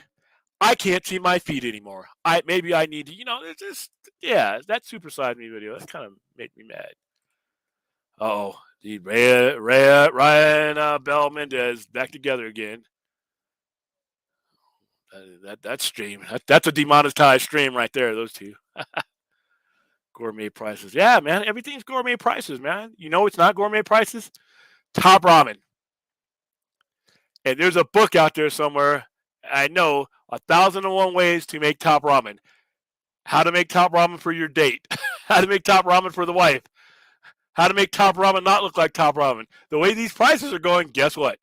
I can't see my feet anymore. Maybe I need to, it's just that supersize me video. That's kind of made me mad. Oh, the Ryan Bell Mendez back together again. That stream. That's a demonetized stream right there. Those two. Gourmet prices. Yeah, man. Everything's gourmet prices, man. It's not gourmet prices. Top ramen. And there's a book out there somewhere. I know 1,001 ways to make top ramen. How to make top ramen for your date. How to make top ramen for the wife. How to make top ramen not look like top ramen. The way these prices are going, guess what?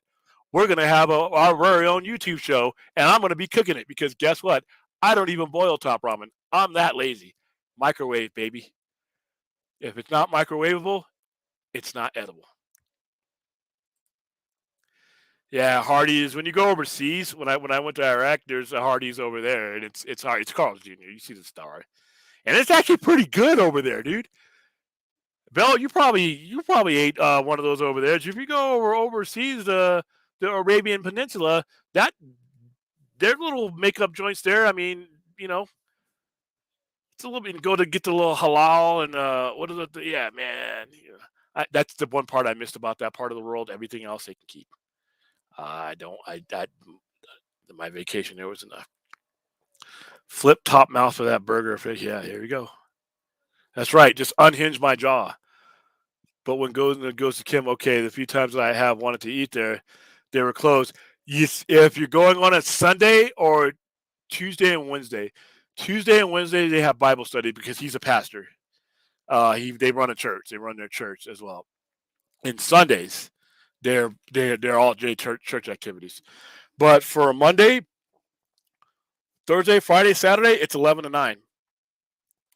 We're going to have our very own YouTube show, and I'm going to be cooking it because guess what? I don't even boil top ramen. I'm that lazy. Microwave, baby. If it's not microwavable, it's not edible. Yeah, Hardee's. When you go overseas, when I went to Iraq, there's a Hardee's over there, and it's Carl's Jr. You see the star, and it's actually pretty good over there, dude. Bell, you probably ate one of those over there. If you go overseas, the Arabian Peninsula, that their little makeup joints there. I mean, it's a little bit go to get the little halal and what is it? Yeah, man. Yeah. That's the one part I missed about that part of the world. Everything else they can keep. I don't. My vacation there was enough. Flip top mouth for that burger. Yeah, here we go. That's right. Just unhinge my jaw. But when goes to Kim, okay, the few times that I have wanted to eat there, they were closed. If you're going on a Sunday or Tuesday and Wednesday, Tuesday and Wednesday they have Bible study because he's a pastor. They run a church. They run their church as well. And Sundays, they're all church activities. But for Monday, Thursday, Friday, Saturday, it's 11 to 9.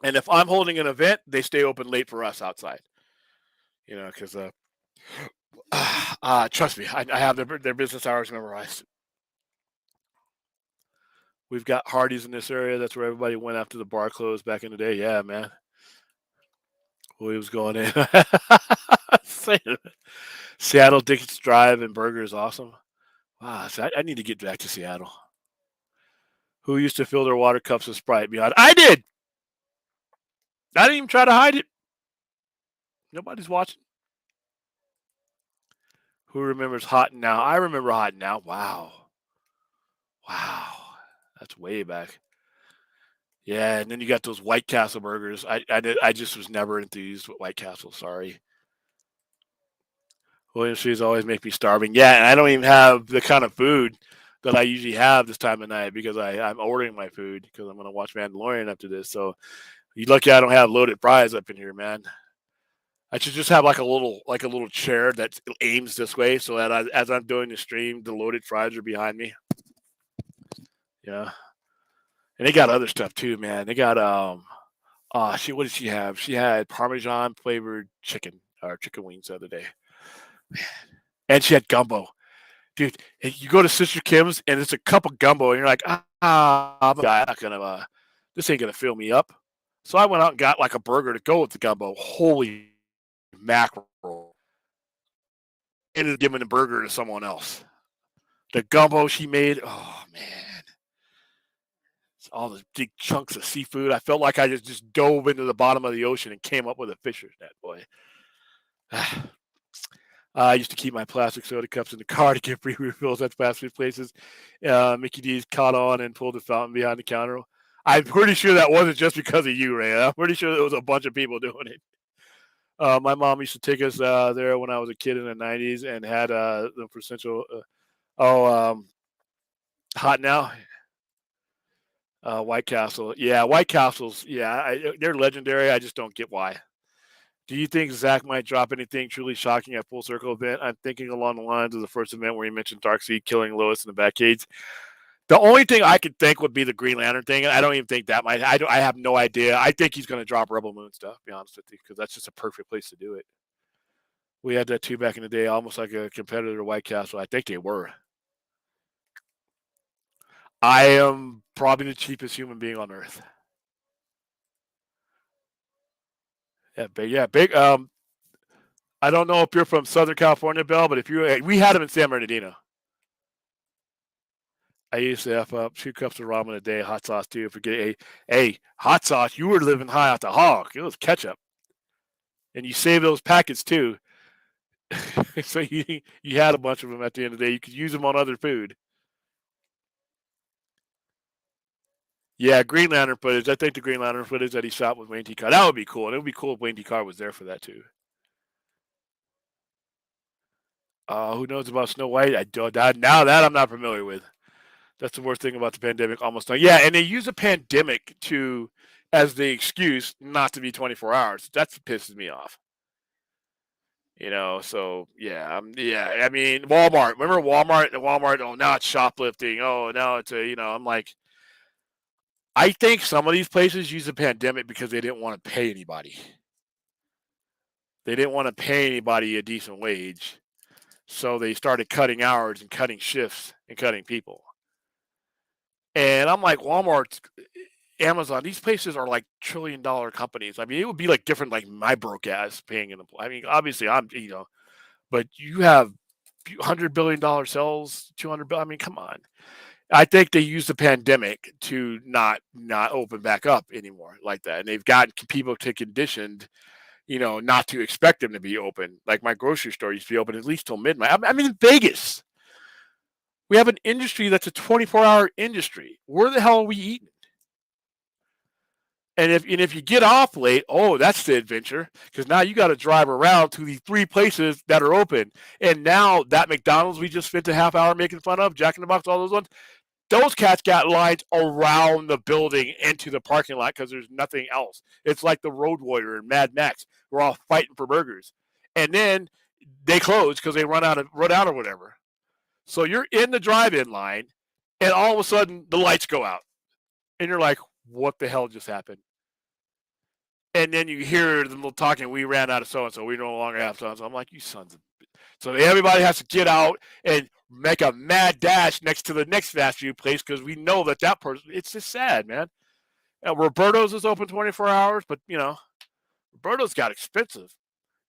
And if I'm holding an event, they stay open late for us outside. Because trust me, I have their business hours memorized. We've got Hardee's in this area. That's where everybody went after the bar closed back in the day. Yeah, man. We was going in. Seattle Dickens Drive and Burger is awesome. Wow, so I need to get back to Seattle. Who used to fill their water cups with Sprite? Beyond, I did. I didn't even try to hide it. Nobody's watching. Who remembers Hot Now? I remember Hot Now. Wow. That's way back. Yeah, and then you got those White Castle burgers. I just was never enthused with White Castle. Sorry. William Street's always make me starving. Yeah, and I don't even have the kind of food that I usually have this time of night because I'm ordering my food because I'm going to watch Mandalorian after this. So you lucky I don't have loaded fries up in here, man. I should just have like a little chair that aims this way so that as I'm doing the stream, the loaded fries are behind me. Yeah. And they got other stuff too, man. They got what did she have? She had Parmesan flavored chicken or chicken wings the other day. Man. And she had gumbo. Dude, you go to Sister Kim's and it's a cup of gumbo and you're like, I'm not gonna this ain't gonna fill me up. So I went out and got like a burger to go with the gumbo. Holy mackerel. Ended up giving the burger to someone else. The gumbo she made, oh man. All the big chunks of seafood. I felt like I just dove into the bottom of the ocean and came up with a fisher's net, boy. I used to keep my plastic soda cups in the car to get free refills at fast food places. Mickey D's caught on and pulled the fountain behind the counter. I'm pretty sure that wasn't just because of you, Ray. I'm pretty sure there was a bunch of people doing it. My mom used to take us there when I was a kid in the 90s and had the essential. Hot Now. White Castle. Yeah, White Castles. Yeah, they're legendary. I just don't get why. Do you think Zach might drop anything truly shocking at Full Circle event? I'm thinking along the lines of the first event where he mentioned Darkseid killing Lois in the Batcave. The only thing I could think would be the Green Lantern thing. I don't even think that might. I have no idea. I think he's going to drop Rebel Moon stuff. To be honest with you, because that's just a perfect place to do it. We had that too back in the day, almost like a competitor to White Castle. I think they were. I am probably the cheapest human being on earth. Yeah, big. I don't know if you're from Southern California, Bill, but we had them in San Bernardino. I used to have 2 cups of ramen a day, hot sauce too. Forget hot sauce. You were living high off the hog. It was ketchup, and you save those packets too. So you had a bunch of them at the end of the day. You could use them on other food. Yeah, Green Lantern footage. I think the Green Lantern footage that he shot with Wayne T. Carr. That would be cool. And it would be cool if Wayne T. Carr was there for that too. Who knows about Snow White? I don't. Now that I'm not familiar with. That's the worst thing about the pandemic. Almost done. Yeah, and they use a pandemic as the excuse not to be 24 hours. That's what pisses me off. So yeah, I mean, Walmart. Remember Walmart? Walmart. Oh, now it's shoplifting. Oh, now it's I'm like, I think some of these places use the pandemic because they didn't want to pay anybody. They didn't want to pay anybody a decent wage. So they started cutting hours and cutting shifts and cutting people. And I'm like, Walmart, Amazon, these places are like $1 trillion companies. I mean, it would be like different, like my broke ass paying an employee. I mean, obviously I'm, but you have $100 billion sales, 200 billion. I mean, come on. I think they used the pandemic to not open back up anymore like that. And they've gotten people to conditioned, not to expect them to be open. Like my grocery store used to be open at least till midnight. I mean, in Vegas, we have an industry that's a 24-hour industry. Where the hell are we eating? And if you get off late, oh, that's the adventure because now you got to drive around to the 3 places that are open. And now that McDonald's we just spent a half hour making fun of, Jack in the Box, all those ones, those cats got lines around the building into the parking lot because there's nothing else. It's like the Road Warrior and Mad Max. We're all fighting for burgers, and then they close because they run out or whatever. So you're in the drive-in line, and all of a sudden the lights go out, and you're like, "What the hell just happened?" And then you hear them talking. We ran out of so and so. We no longer have so and so. I'm like, "You sons of." So everybody has to get out and make a mad dash next to the next fast food place because we know that person. It's just sad, man. Roberto's is open 24 hours, but Roberto's got expensive.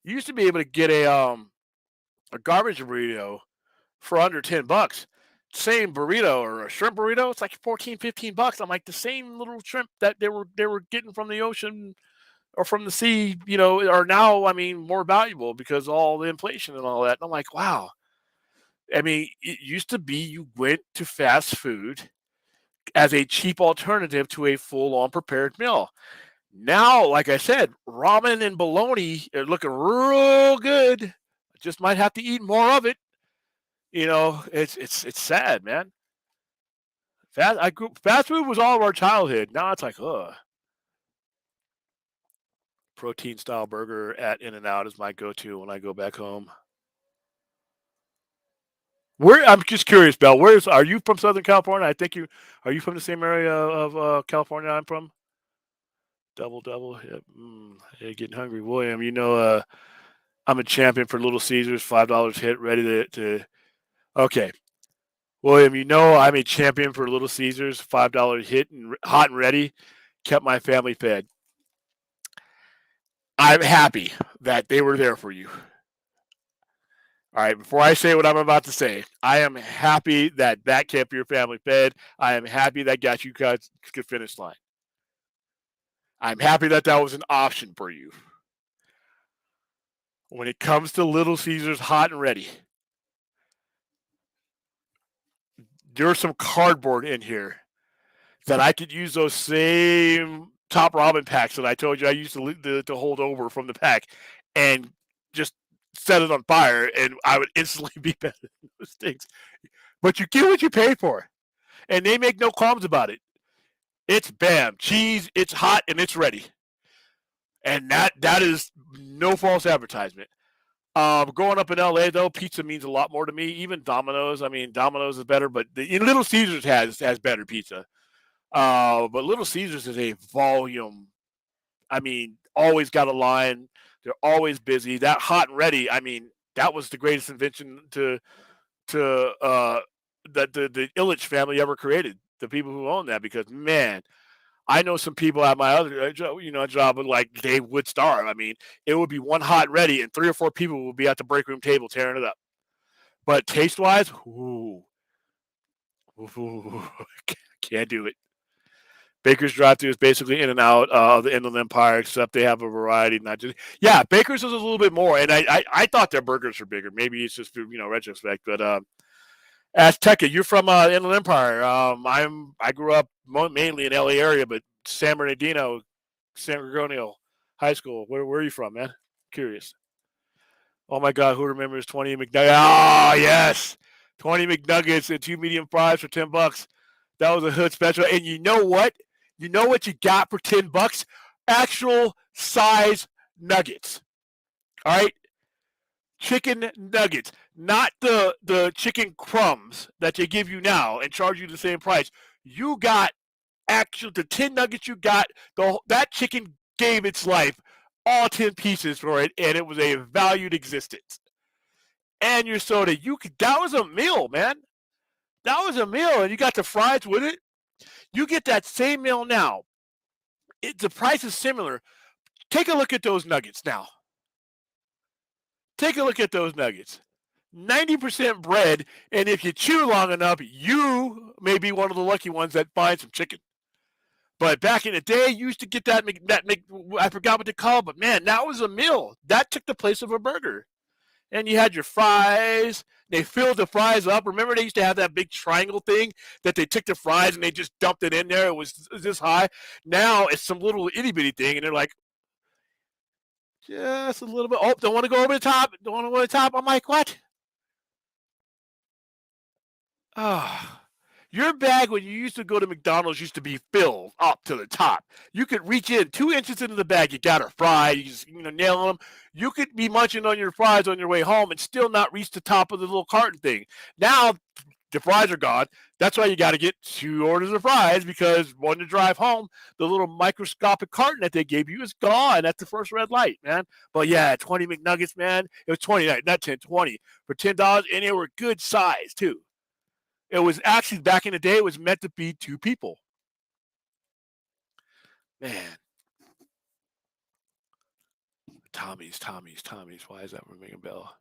You used to be able to get a garbage burrito for under $10. Same burrito or a shrimp burrito, it's like 14, $15. I'm like the same little shrimp that they were getting from the ocean or from the sea, are now, more valuable because of all the inflation and all that. And I'm like, wow. It used to be you went to fast food as a cheap alternative to a full-on prepared meal. Now, like I said, ramen and bologna are looking real good. Just might have to eat more of it. It's sad, man. Fast food was all of our childhood. Now it's like, ugh. Protein style burger at In-N-Out is my go-to when I go back home. I'm just curious, Bell. Are you from Southern California? Are you from the same area of California I'm from? Double. Yep. Hey, getting hungry, William. I'm a champion for Little Caesars. $5 hit, ready to. Okay, William. I'm a champion for Little Caesars. $5 hit and hot and ready. Kept my family fed. I'm happy that they were there for you. All right, before I say what I'm about to say, I am happy that kept your family fed. I am happy that got you guys to the finish line. I'm happy that was an option for you. When it comes to Little Caesars hot and ready, there's some cardboard in here that I could use those same top ramen packs that I told you I used to hold over from the pack and just set it on fire, and I would instantly be better than those things. But you get what you pay for, and they make no qualms about it. It's bam, cheese, it's hot, and it's ready. And that is no false advertisement. Growing up in LA, though, pizza means a lot more to me. Even Domino's. Domino's is better, but Little Caesars has better pizza. But Little Caesars is a volume. Always got a line. They're always busy. That hot and ready. That was the greatest invention that the Illich family ever created. The people who own that, because man, I know some people at my other job like they would starve. It would be one hot and ready, and 3 or 4 people would be at the break room table tearing it up. But taste wise, can't do it. Baker's drive-thru is basically In-N-Out of the Inland Empire, except they have a variety. Not just Baker's is a little bit more, and I thought their burgers were bigger. Maybe it's just retrospect, but Azteca, you're from Inland Empire. I grew up mainly in LA area, but San Bernardino, San Gregorio High School. Where are you from, man? Curious. Oh my God, who remembers 20 McNuggets? Oh yes, 20 McNuggets and 2 medium fries for $10. That was a hood special. And you know what? You know what you got for $10? Actual size nuggets. All right? Chicken nuggets, not the chicken crumbs that they give you now and charge you the same price. You got the 10 nuggets you got. That chicken gave its life, all 10 pieces for it, and it was a valued existence. And your soda, that was a meal, man. That was a meal, and you got the fries with it. You get that same meal now. The price is similar. Take a look at those nuggets now. Take a look at those nuggets. 90% bread, and if you chew long enough, you may be one of the lucky ones that finds some chicken. But back in the day, you used to get that I forgot what they call it, but man, that was a meal. That took the place of a burger. And you had your fries. They filled the fries up. Remember they used to have that big triangle thing that they took the fries and they just dumped it in there. It was this high. Now it's some little itty bitty thing, and they're like, just a little bit. Oh, don't want to go over the top. Don't want to go over the top. I'm like, what? Ah. Your bag when you used to go to McDonald's used to be filled up to the top. You could reach in 2 inches into the bag. You got her fried. You just nail them. You could be munching on your fries on your way home and still not reach the top of the little carton thing. Now the fries are gone. That's why you got to get 2 orders of fries because on the drive home, the little microscopic carton that they gave you is gone at the first red light, man. But yeah, 20 McNuggets, man. It was 20, not 10, 20 for $10, and they were good size too. It was actually back in the day. It was meant to be 2 people. Man, Tommy's. Why is that ringing a bell?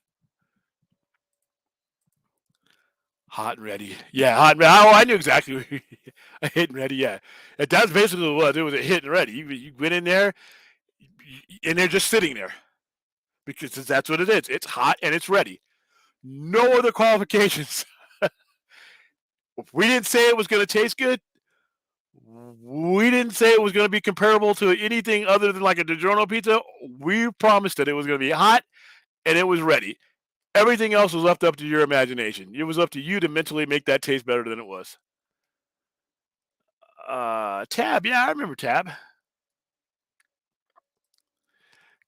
Hot and ready. Yeah, hot and ready. Oh, I knew exactly. A hit and ready. Yeah, that's basically what it was. A hit and ready. You went in there, and they're just sitting there because that's what it is. It's hot and it's ready. No other qualifications. We didn't say it was going to taste good. We didn't say it was going to be comparable to anything other than like a DiGiorno pizza. We promised that it was going to be hot and it was ready. Everything else was left up to your imagination. It was up to you to mentally make that taste better than it was. Tab. Yeah, I remember Tab.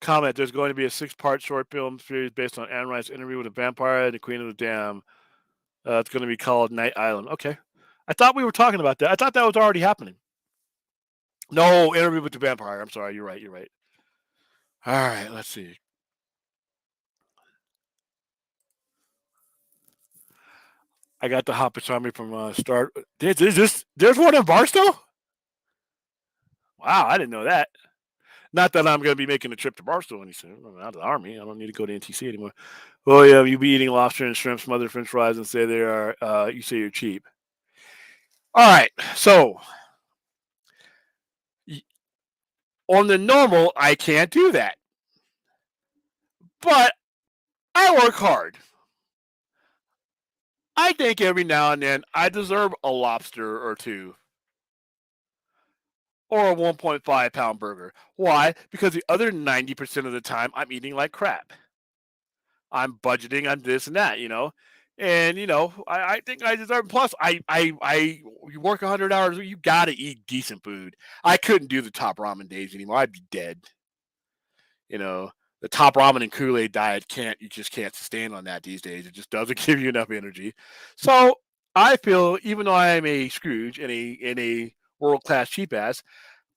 Comment, there's going to be a 6-part short film series based on Anne Rice's interview with a vampire and the Queen of the Dam. It's going to be called Night Island. Okay. I thought we were talking about that. I thought that was already happening. No, interview with the vampire. I'm sorry. You're right. All right. Let's see. I got the hot pastrami from Start. There's one in Barstow? Wow, I didn't know that. Not that I'm going to be making a trip to Barstow any soon. I'm out of the Army. I don't need to go to NTC anymore. Oh, yeah, you be eating lobster and shrimp, smothered French fries, and say they are, you say you're cheap. All right, so on the normal, I can't do that. But I work hard. I think every now and then I deserve a lobster or two. Or a 1.5-pound burger. Why? Because the other 90% of the time I'm eating like crap. I'm budgeting on this and that, And I think I deserve. Plus, you work 100 hours. You got to eat decent food. I couldn't do the top ramen days anymore. I'd be dead. The top ramen and Kool-Aid diet you just can't sustain on that these days. It just doesn't give you enough energy. So I feel, even though I am a Scrooge and a world-class cheap ass,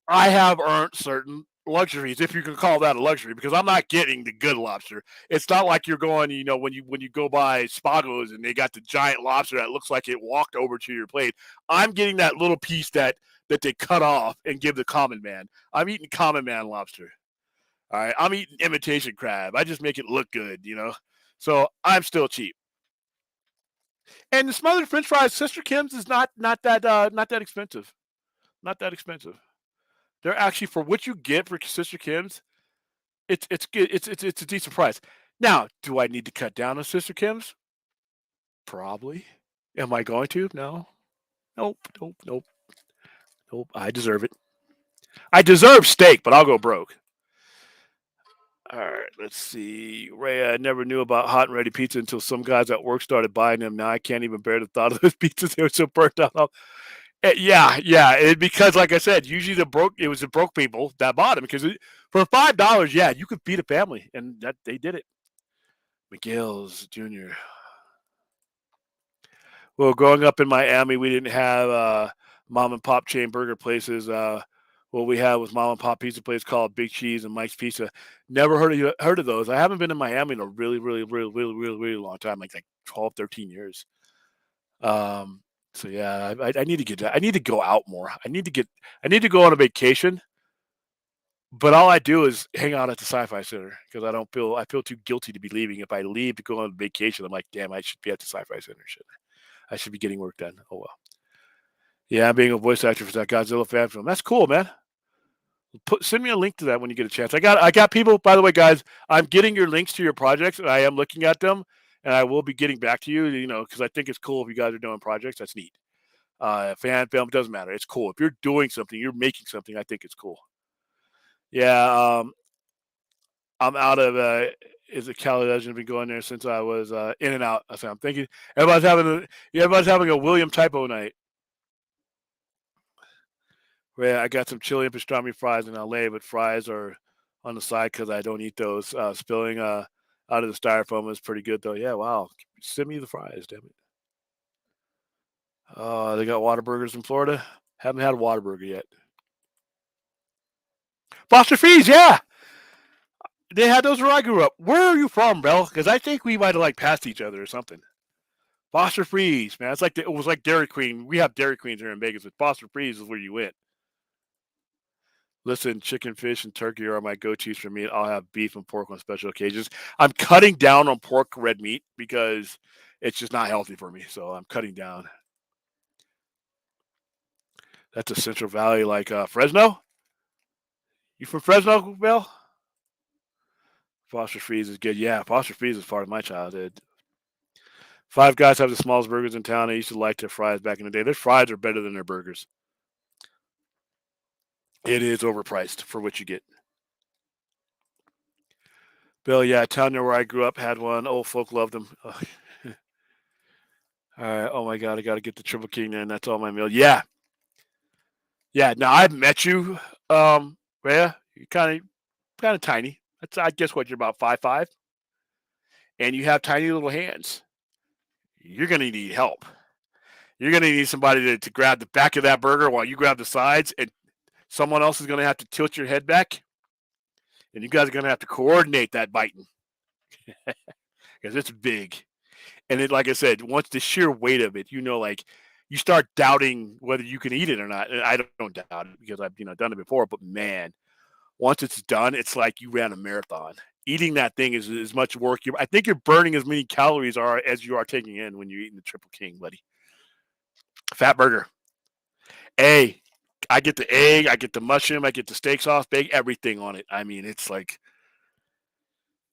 I have earned certain luxuries, if you can call that a luxury, because I'm not getting the good lobster. It's not like you're going, when you go by Spago's and they got the giant lobster that looks like it walked over to your plate. I'm getting that little piece that they cut off and give the common man. I'm eating common man lobster. All right, I'm eating imitation crab. I just make it look good, So I'm still cheap. And the smothered French fries, Sister Kim's is not that expensive. Not that expensive. They're actually, for what you get for Sister Kim's, it's good. It's a decent price. Now, do I need to cut down on Sister Kim's? Probably. Am I going to? No. Nope. I deserve it. I deserve steak, but I'll go broke. All right, let's see. Ray, I never knew about hot and ready pizza until some guys at work started buying them. Now I can't even bear the thought of those pizzas. They were so burnt out. Yeah. Because, like I said, usually it was the broke people that bought them. Because for $5, yeah, you could feed a family, and that they did it. McGill's Jr. Well, growing up in Miami, we didn't have mom and pop chain burger places. What we had was mom and pop pizza place called Big Cheese and Mike's Pizza. Never heard of those. I haven't been in Miami in a really, really, really, really, really, really long time, like 12, 13 years. So yeah, I need to get that. I need to go out more. I need to go on a vacation. But all I do is hang out at the Sci-Fi Center because I feel too guilty to be leaving. If I leave to go on vacation, I'm like, damn, I should be at the Sci-Fi Center. I should be getting work done. Oh well. Yeah, I'm being a voice actor for that Godzilla fan film. That's cool, man. Send me a link to that when you get a chance. I got people, by the way, guys. I'm getting your links to your projects, and I am looking at them, and I will be getting back to you. Because I think it's cool if you guys are doing projects. That's neat. Fan film doesn't matter. It's cool if you're doing something, you're making something. I think it's cool. Yeah, I'm out of is it Cali Legend? Been going there since I was in and out. So I'm thinking everybody's having a William typo night. Where I got some chili and pastrami fries in LA, but fries are on the side because I don't eat those. Spilling out of the styrofoam is pretty good though. Yeah, wow. Send me the fries, damn it. They got Whataburgers in Florida. Haven't had a Whataburger yet. Foster Fees, yeah. They had those where I grew up. Where are you from, Bell? Because I think we might have like passed each other or something. Foster Freeze, man. It was like Dairy Queen. We have Dairy Queens here in Vegas, but Foster Freeze is where you went. Listen, chicken, fish, and turkey are my go-tos for meat. I'll have beef and pork on special occasions. I'm cutting down on pork red meat because it's just not healthy for me. So I'm cutting down. That's a Central Valley like Fresno. You from Fresno, Bill? Foster Freeze is good. Yeah, Foster Freeze is part of my childhood. Five Guys have the smallest burgers in town. I used to like their fries back in the day. Their fries are better than their burgers. It is overpriced for what you get. Bill, yeah, town near where I grew up had one. Old folk loved them. All right. Oh my God, I got to get the Triple King in. That's all my meal. Yeah. Yeah. Now I've met you, Rhea. You're kind of tiny. That's I guess what you're about 5'5", and you have tiny little hands. You're gonna need help. You're gonna need somebody to grab the back of that burger while you grab the sides, and someone else is gonna have to tilt your head back, and you guys are gonna have to coordinate that biting because it's big. And it, like I said, once the sheer weight of it, like you start doubting whether you can eat it or not. And I don't doubt it because I've done it before. But man, once it's done, it's like you ran a marathon. Eating that thing is as much work. I think you're burning as many calories as you are taking in when you're eating the Triple King, buddy. Fat burger. Hey, I get the egg, I get the mushroom, I get the steak sauce, bake everything on it. I mean, it's like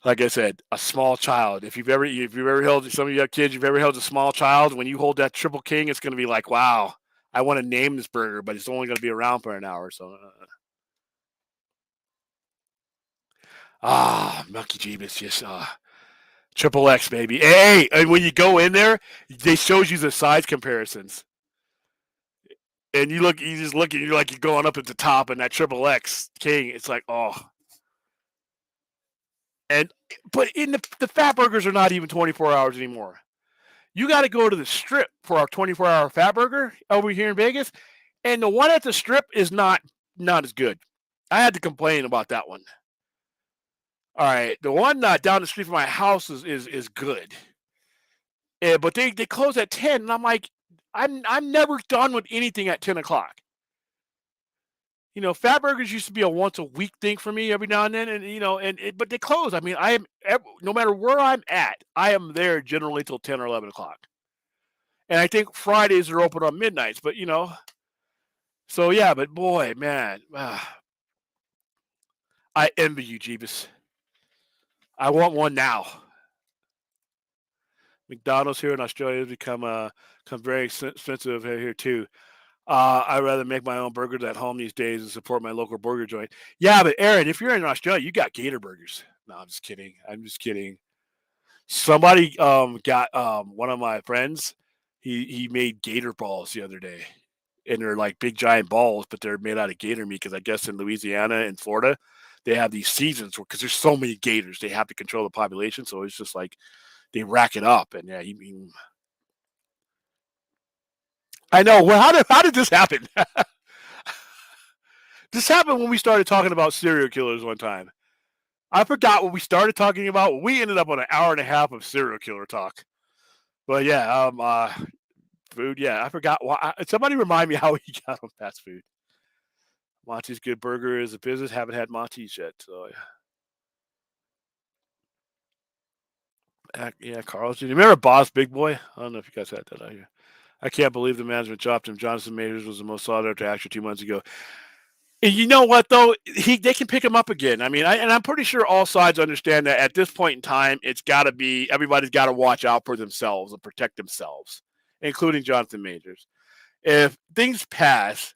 I said, a small child. If you've ever held some of you have kids, you've ever held a small child, when you hold that Triple King, it's going to be like, wow, I want to name this burger, but it's only going to be around for an hour. So, Milky Jeebus, just Triple X, baby. Hey, and when you go in there, they shows you the size comparisons. And you just look, and you're like, you're going up at the top, and that Triple X King, it's like, oh. But in the fat burgers are not even 24 hours anymore. You got to go to the Strip for our 24-hour fat burger over here in Vegas, and the one at the Strip is not as good. I had to complain about that one. All right, the one down the street from my house is good, but they close at 10, and I'm like, I'm never done with anything at 10 o'clock. Fat burgers used to be a once a week thing for me every now and then, and but they close. I mean, I am no matter where I'm at, I am there generally till 10 or 11 o'clock. And I think Fridays are open on midnights, but so yeah. But boy, man, I envy you, Jeebus. I want one now. McDonald's here in Australia has become very expensive here too. I'd rather make my own burgers at home these days and support my local burger joint. Yeah, but Aaron, if you're in Australia, you got Gator burgers. No, I'm just kidding. Somebody got one of my friends. He made gator balls the other day, and they're like big giant balls, but they're made out of gator meat because I guess in Louisiana and Florida they have these seasons because there's so many gators they have to control the population. So it's just like they rack it up, and yeah, I know. Well, how did this happen? This happened when we started talking about serial killers one time. I forgot what we started talking about. We ended up on an hour and a half of serial killer talk. But yeah, food. Yeah, I forgot. Somebody remind me how he got on fast food. Monty's Good Burger is a business. Haven't had Monty's yet. So yeah, Carl's. Do you remember Boss Big Boy? I don't know if you guys had that out here. I can't believe the management dropped him. Jonathan Majors was the most sought after actor 2 months ago. And you know what though? They can pick him up again. I mean, I'm pretty sure all sides understand that at this point in time, it's got to be everybody's got to watch out for themselves and protect themselves, including Jonathan Majors. If things pass,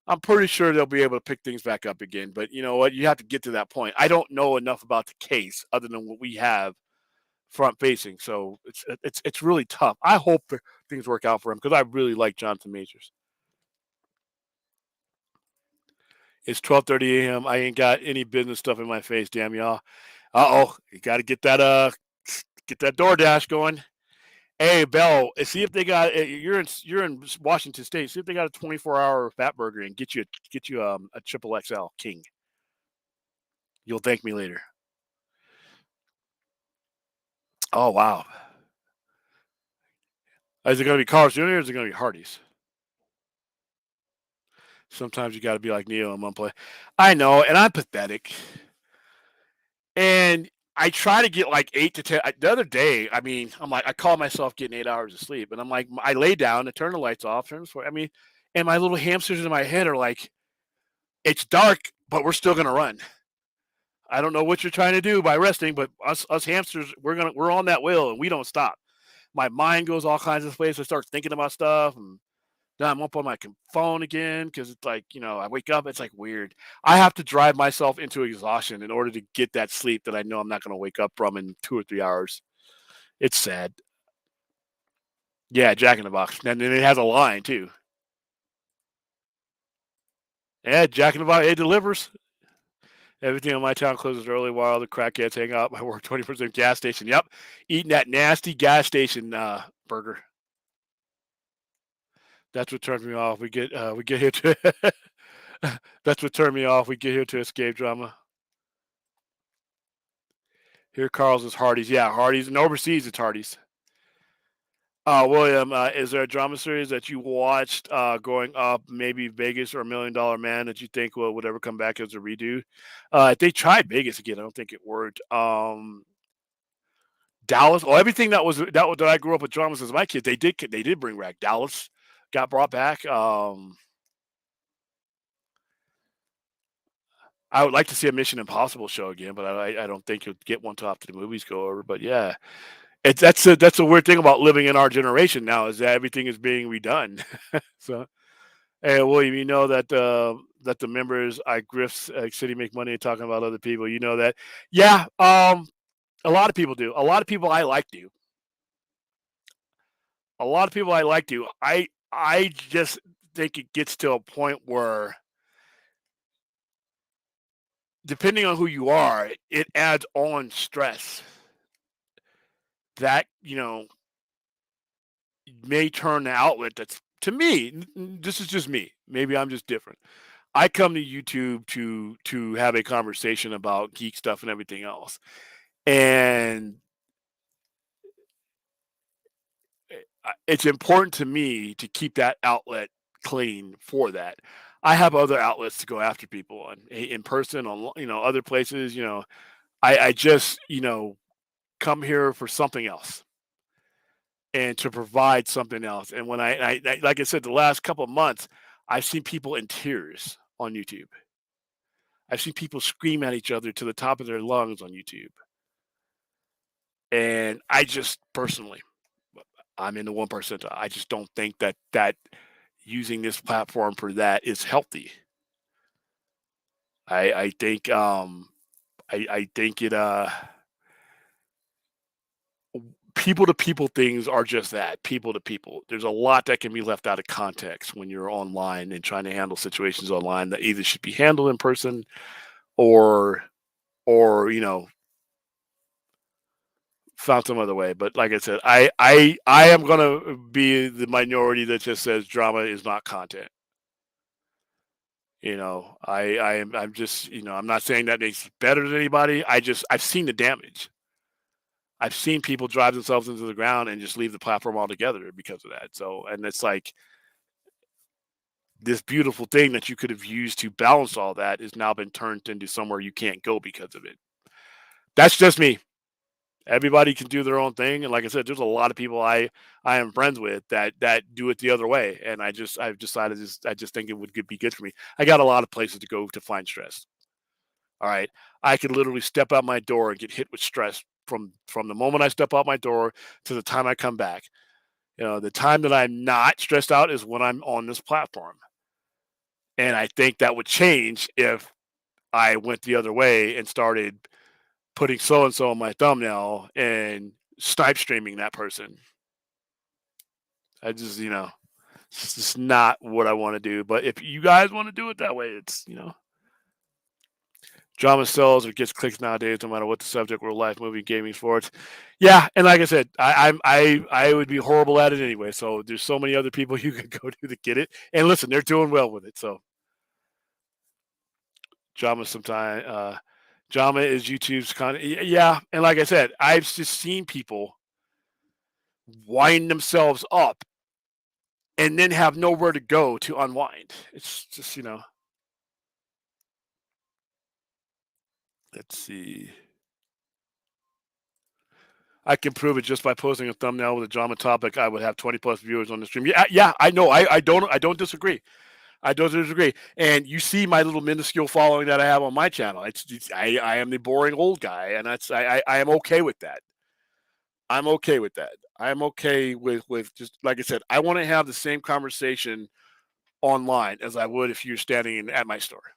I'm pretty sure they'll be able to pick things back up again. But you know what? You have to get to that point. I don't know enough about the case other than what we have front facing, so it's really tough. I hope that things work out for him because I really like Jonathan Majors. It's 12:30 a.m. I ain't got any business stuff in my face. Damn y'all. Uh-oh, you got to get that DoorDash going. Hey, Bell, see if they got you're in Washington State. See if they got a 24-hour fat burger and get you a triple XL King. You'll thank me later. Oh wow. Is it going to be Carl's Jr. or is it going to be Hardee's? Sometimes you got to be like Neo and one play. I know, and I'm pathetic. And I try to get like 8 to 10. The other day, I mean, I'm like, I call myself getting 8 hours of sleep, and I'm like, I lay down and turn the lights off, turn the floor. I mean, and my little hamsters in my head are like, it's dark, but we're still gonna run. I don't know what you're trying to do by resting, but us hamsters, we're on that wheel and we don't stop. My mind goes all kinds of places. I start thinking about stuff, and then I'm up on my phone again because it's like, I wake up, it's like weird. I have to drive myself into exhaustion in order to get that sleep that I know I'm not going to wake up from in 2 or 3 hours. It's sad. Yeah, Jack in the Box. And then it has a line too. Yeah, Jack in the Box, it delivers. Everything in my town closes early while the crackheads hang out. I work 20% gas station. Yep. Eating that nasty gas station burger. That's what turns me off. We get here to that's what turned me off. We get here to escape drama. Here, Carl's is Hardee's. Yeah, Hardee's. And overseas, it's Hardee's. William, is there a drama series that you watched growing up, maybe Vegas or $1 Million Man, that you think would ever come back as a redo? They tried Vegas again. I don't think it worked. Dallas. Oh, everything that I grew up with dramas as my kid. They did bring back Dallas. Got brought back. I would like to see a Mission Impossible show again, but I don't think you'll get one till after the movies go over. But yeah, that's a weird thing about living in our generation now is that everything is being redone. So, hey, William, you know that the members I grifts City make money talking about other people. You know that, yeah. A lot of people do. A lot of people I like do. A lot of people I like do. I just think it gets to a point where, depending on who you are, it adds on stress that may turn the outlet that's to me. This is just me. Maybe I'm just different. I come to YouTube to have a conversation about geek stuff and everything else, and it's important to me to keep that outlet clean for that. I have other outlets to go after people on in person on other places. I just come here for something else and to provide something else. And when like I said, the last couple of months, I've seen people in tears on YouTube. I've seen people scream at each other to the top of their lungs on YouTube. And I just personally, I'm in the 1%. I just don't think that using this platform for that is healthy. I think I think it people to people things are just that, people to people. There's a lot that can be left out of context when you're online and trying to handle situations online that either should be handled in person or or found some other way. But like I said, I am gonna be the minority that just says drama is not content. I'm just I'm not saying that makes it better than anybody. I've seen the damage. I've seen people drive themselves into the ground and just leave the platform altogether because of that. So, and it's like this beautiful thing that you could have used to balance all that has now been turned into somewhere you can't go because of it. That's just me. Everybody can do their own thing, and like I said, there's a lot of people I am friends with that do it the other way, and I've decided I just think it would be good for me. I got a lot of places to go to find stress. All right, I could literally step out my door and get hit with stress from the moment I step out my door to the time I come back. The time that I'm not stressed out is when I'm on this platform, and I think that would change if I went the other way and started putting so and so on my thumbnail and snipe streaming that person. I just, it's just not what I want to do. But if you guys want to do it that way, drama sells or gets clicks nowadays, no matter what the subject, real life, movie, gaming, sports. Yeah, and like I said, I would be horrible at it anyway. So there's so many other people you could go to get it. And listen, they're doing well with it. So drama sometimes. Drama is YouTube's kind of yeah, and like I said, I've just seen people wind themselves up and then have nowhere to go to unwind. It's just, let's see. I can prove it just by posting a thumbnail with a drama topic. I would have 20 plus viewers on the stream. Yeah, yeah, I know. I don't disagree. I don't disagree. And you see my little minuscule following that I have on my channel. I am the boring old guy, and I am okay with that. I'm okay with that. I'm okay with just like I said. I want to have the same conversation online as I would if you're standing at my store.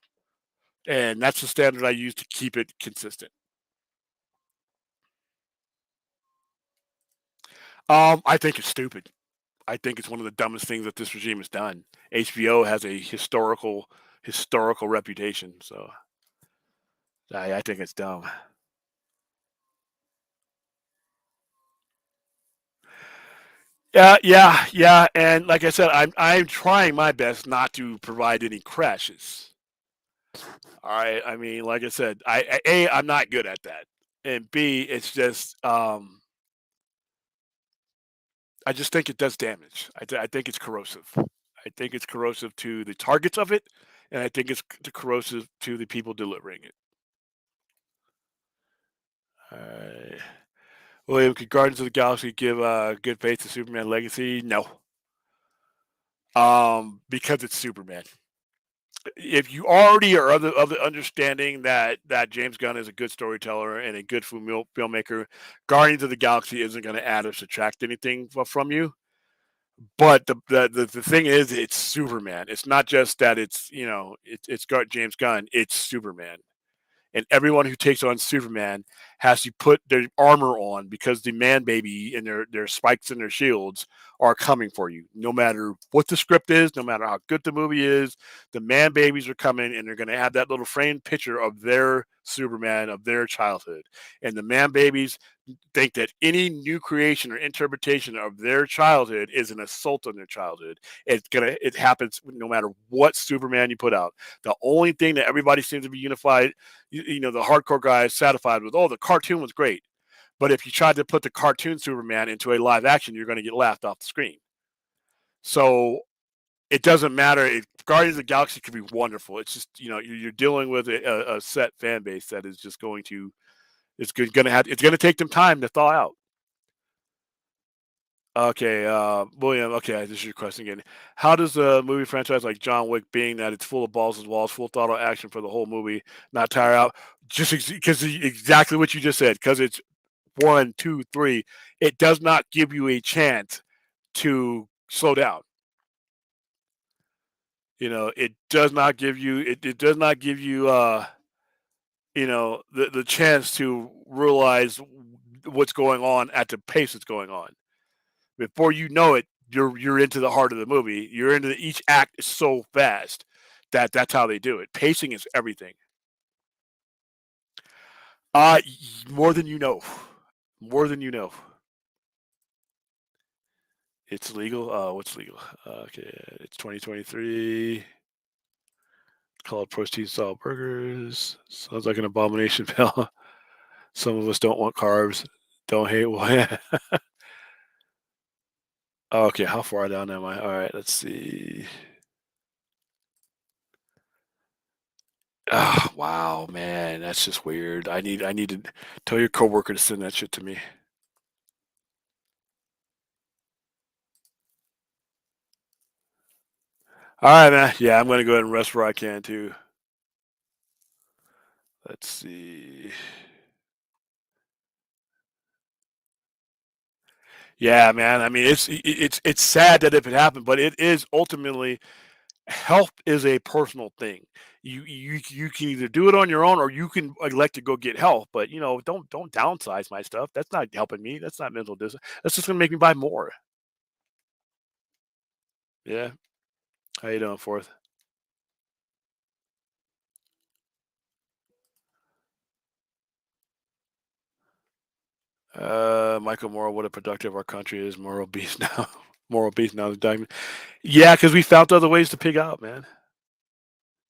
And that's the standard I use to keep it consistent. I think it's stupid. I think it's one of the dumbest things that this regime has done. HBO has a historical reputation, so I think it's dumb. Yeah, yeah, yeah. And like I said, I'm trying my best not to provide any crashes. All right. I mean, like I said, I'm not good at that, and B, it's just I just think it does damage. I think it's corrosive. I think it's corrosive to the targets of it, and I think it's corrosive to the people delivering it. Uh, William, could Guardians of the Galaxy give good faith to Superman Legacy? No, because it's Superman. If you already are of the understanding that James Gunn is a good storyteller and a good filmmaker, Guardians of the Galaxy isn't going to add or subtract anything from you. But the thing is, it's Superman. It's not just that it's got James Gunn. It's Superman, and everyone who takes on Superman has to put their armor on because the man baby and their spikes and their shields are coming for you. No matter what the script is, no matter how good the movie is, the man babies are coming and they're going to have that little framed picture of their Superman of their childhood. And the man babies think that any new creation or interpretation of their childhood is an assault on their childhood. It happens no matter what Superman you put out. The only thing that everybody seems to be unified, the hardcore guys satisfied with, oh, the cartoon was great. But if you tried to put the cartoon Superman into a live action, you're going to get laughed off the screen. So it doesn't matter. Guardians of the Galaxy could be wonderful. It's just you're dealing with a set fan base that is just going to it's going to take them time to thaw out. Okay, William. Okay, this is your question again. How does a movie franchise like John Wick, being that it's full of balls and walls, full throttle action for the whole movie, not tire out? Just because exactly what you just said. Because it's one, two, three. It does not give you a chance to slow down. It does not give you. It does not give you. The chance to realize what's going on at the pace it's going on. Before you know it, you're into the heart of the movie. You're into each act is so fast that's how they do it. Pacing is everything. More than you know. More than you know. It's legal. What's legal? Okay, it's 2023. Called protein style burgers. Sounds like an abomination pill. Some of us don't want carbs. Don't hate. Well, okay, how far down am I? All right, let's see. Oh, wow, man, that's just weird. I need to tell your coworker to send that shit to me. All right, man. Yeah, I'm gonna go ahead and rest where I can too. Let's see. Yeah, man. I mean, it's sad that if it happened, but it is ultimately health is a personal thing. You can either do it on your own or you can elect to go get help. But don't downsize my stuff. That's not helping me. That's not mental discipline. That's just gonna make me buy more. Yeah. How you doing, Fourth? Michael Moore, what a productive our country is. Moral beast now. Moral beast now. The diamond. Yeah, because we found other ways to pig out, man.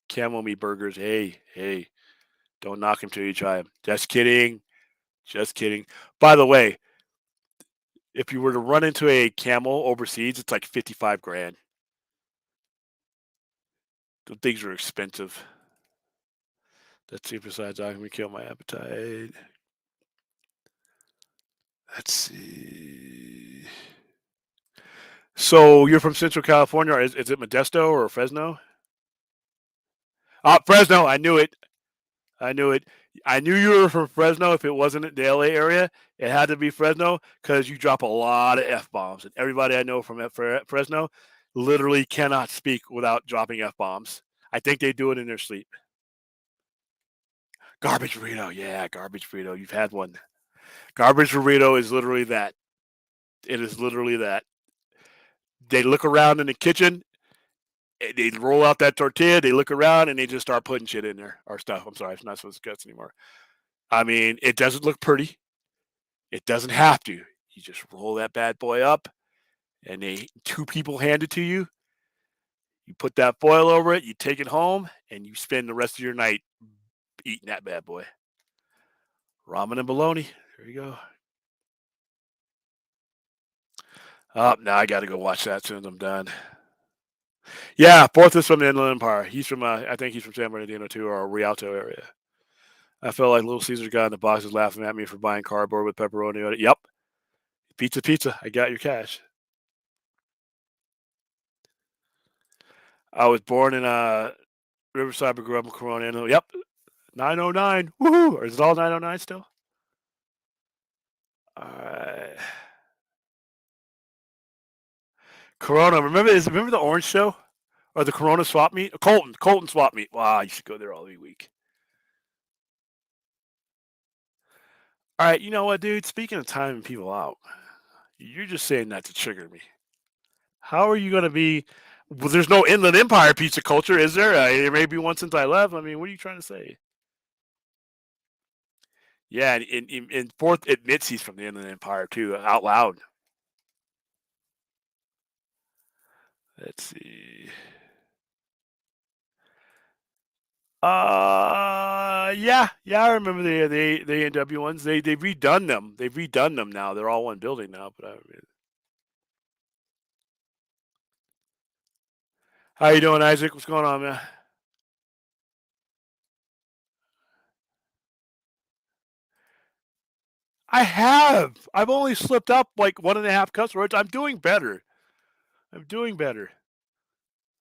Camel meat burgers. Hey, hey, don't knock him till you try him. Just kidding. Just kidding. By the way, if you were to run into a camel overseas, it's like 55 grand. The things are expensive. Let's see. Besides, I can kill my appetite. Let's see. So you're from Central California. Or is it Modesto or Fresno? Fresno. I knew it. I knew it. I knew you were from Fresno. If it wasn't the LA area, it had to be Fresno because you drop a lot of f bombs, and everybody I know from Fresno literally cannot speak without dropping f bombs. I think they do it in their sleep. Garbage burrito, yeah, garbage burrito. You've had one. Garbage burrito is literally that. It is literally that. They look around in the kitchen. They roll out that tortilla. They look around and they just start putting shit in there or stuff. I'm sorry, I'm not supposed to cuss anymore. I mean, it doesn't look pretty. It doesn't have to. You just roll that bad boy up, and two people hand it to you. You put that foil over it. You take it home, and you spend the rest of your night eating that bad boy. Ramen and bologna. There you go. Now I got to go watch that as soon as I'm done. Yeah, Fourth is from the Inland Empire. He's from, I think he's from San Bernardino too, or Rialto area. I felt like Little Caesar's guy in the box is laughing at me for buying cardboard with pepperoni on it. Yep, pizza, pizza. I got your cash. I was born in Riverside, but grew up in Corona. Yep, 909. Woohoo! Or is it all 909 still? All right. Corona. Remember the Orange Show or the Corona swap meet? Colton swap meet. Wow, you should go there all week. All right, you know what, dude? Speaking of timing people out, you're just saying that to trigger me. How are you going to be? Well, there's no Inland Empire pizza culture, is there? There may be one since I left. I mean, what are you trying to say? Yeah, and Fourth admits he's from the Inland Empire too, out loud. Let's see. Yeah, I remember the A&W ones. They've redone them. They've redone them now. They're all one building now. But how you doing, Isaac? What's going on, man? I have. I've only slipped up like 1.5 cups. I'm doing better. I'm doing better.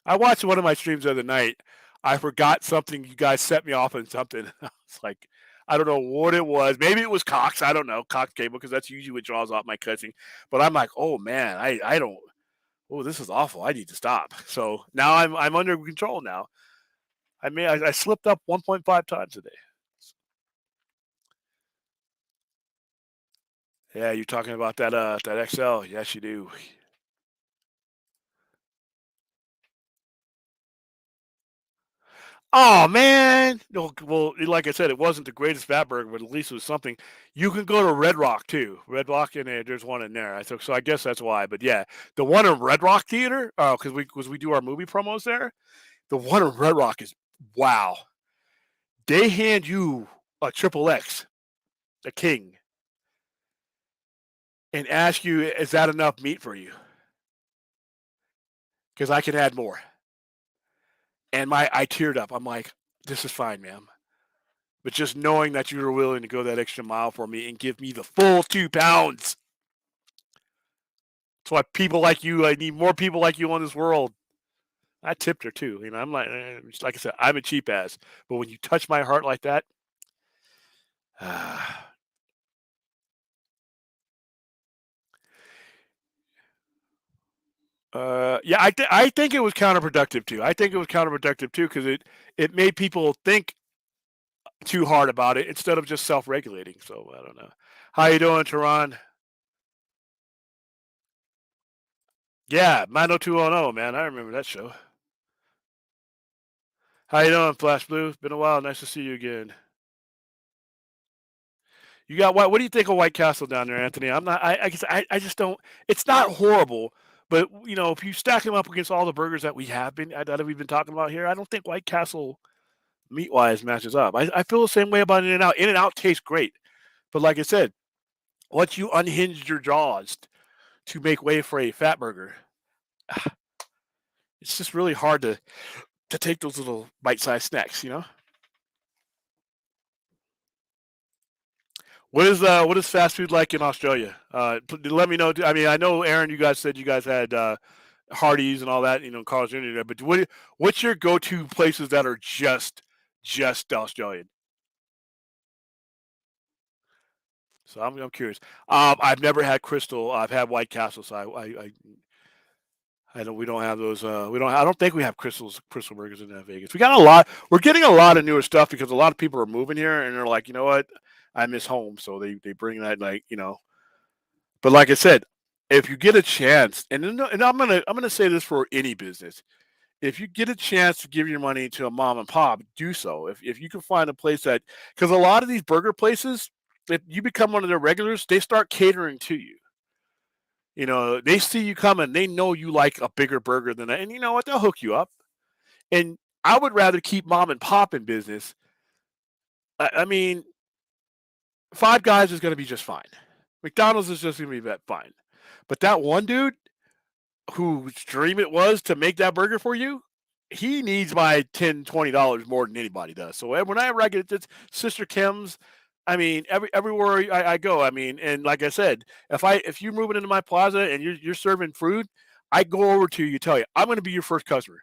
I watched one of my streams the other night. I forgot something. You guys set me off on something. I was like, I don't know what it was. Maybe it was Cox. I don't know. Cox cable, because that's usually what draws off my cussing. But I'm like, oh man, I don't. Oh, this is awful. I need to stop. So now I'm under control now. I slipped up 1.5 times a day. Yeah, you're talking about that XL. Yes, you do. Oh man! No, well, like I said, it wasn't the greatest fat burger, but at least it was something. You can go to Red Rock too. Red Rock, and there's one in there. So I guess that's why. But yeah, the one in Red Rock Theater, because we do our movie promos there. The one in Red Rock is wow. They hand you a triple X, a king, and ask you, is that enough meat for you? Because I can add more. And I teared up. I'm like, This is fine, ma'am. But just knowing that you were willing to go that extra mile for me and give me the full 2 pounds. That's why people like you, I need more people like you on this world. I tipped her too. I'm like I said, I'm a cheap ass. But when you touch my heart like that, uh, yeah, I think it was counterproductive too. I think it was counterproductive too because it made people think too hard about it instead of just self regulating. So I don't know. How you doing, Tehran? Yeah, 90210, man. I remember that show. How you doing, Flash Blue? Been a while. Nice to see you again. You got what? What do you think of White Castle down there, Anthony? I'm not. I guess I just don't. It's not horrible, but if you stack them up against all the burgers that we have been that we've been talking about here, I don't think White Castle meat wise matches up. I feel the same way about In and Out. In and Out tastes great, but like I said, once you unhinged your jaws to make way for a fat burger, it's just really hard to take those little bite sized snacks. What is fast food like in Australia? Let me know. I mean, I know Aaron. You guys said you guys had Hardee's and all that. Carl's Jr. But what's your go-to places that are just Australian? So I'm curious. I've never had Crystal. I've had White Castle. So I don't. We don't have those. We don't. I don't think we have Crystal burgers in Vegas. We got a lot. We're getting a lot of newer stuff because a lot of people are moving here and they're like, you know what, I miss home. So they bring that like. But like I said, if you get a chance, and I'm gonna say this for any business, if you get a chance to give your money to a mom and pop, do so. If you can find a place that, because a lot of these burger places, if you become one of their regulars, they start catering to you. They see you coming, they know you like a bigger burger than that, and you know what? They'll hook you up. And I would rather keep mom and pop in business. I mean, Five Guys is going to be just fine. McDonald's is just going to be fine. But that one dude whose dream it was to make that burger for you, he needs my $10, $20 more than anybody does. So whenever I get this Sister Kim's, I mean, everywhere I go, I mean, and like I said, if you're moving into my plaza and you're serving food, I go over to you, tell you I'm going to be your first customer.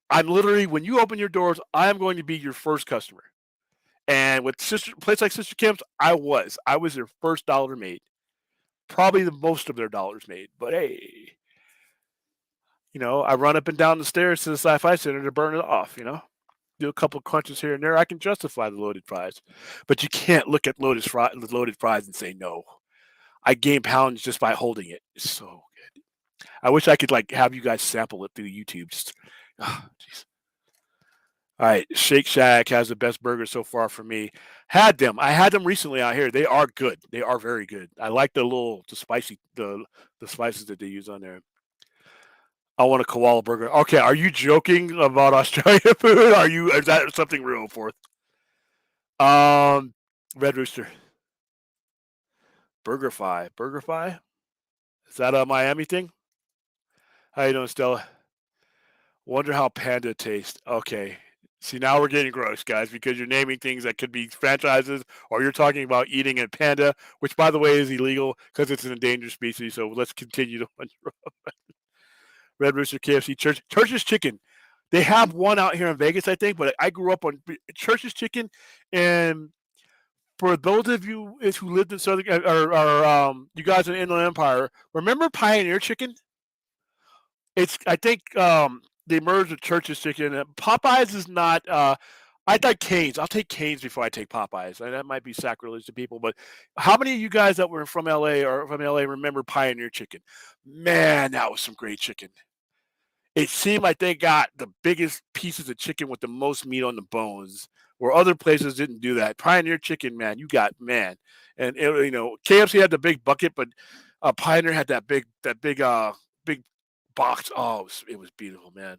I'm literally, when you open your doors, I am going to be your first customer. And with place like Sister Kim's, I was their first dollar made, probably the most of their dollars made. But hey, I run up and down the stairs to the Sci-Fi Center to burn it off. Do a couple crunches here and there. I can justify the loaded fries, but you can't look at loaded fries and say no. I gain pounds just by holding it. It's so good. I wish I could like have you guys sample it through YouTube. Just, oh, jeez. All right, Shake Shack has the best burger so far for me. Had them. I had them recently out here. They are good. They are very good. I like the spicy the spices that they use on there. I want a koala burger. Okay, are you joking about Australia food? Is that something real, Fourth? Um, Red Rooster, BurgerFi. Is that a Miami thing? How you doing, Stella? Wonder how Panda tastes. Okay. See, now we're getting gross, guys, because you're naming things that could be franchises, or you're talking about eating a panda, which, by the way, is illegal because it's an endangered species. So let's continue to Red Rooster, KFC, Church's Chicken. They have one out here in Vegas, I think, but I grew up on Church's Chicken. And for those of you who lived in Southern, or you guys in Inland Empire, remember Pioneer Chicken? I think they merged with Church's Chicken. Popeyes is not. I'd like Canes. I'll take Canes before I take Popeyes. And that might be sacrilege to people, but how many of you guys that were from LA or from LA remember Pioneer Chicken? Man, that was some great chicken. It seemed like they got the biggest pieces of chicken with the most meat on the bones, where other places didn't do that. Pioneer Chicken, man, you got man, and KFC had the big bucket, but Pioneer had that big box. Oh, it was beautiful, man.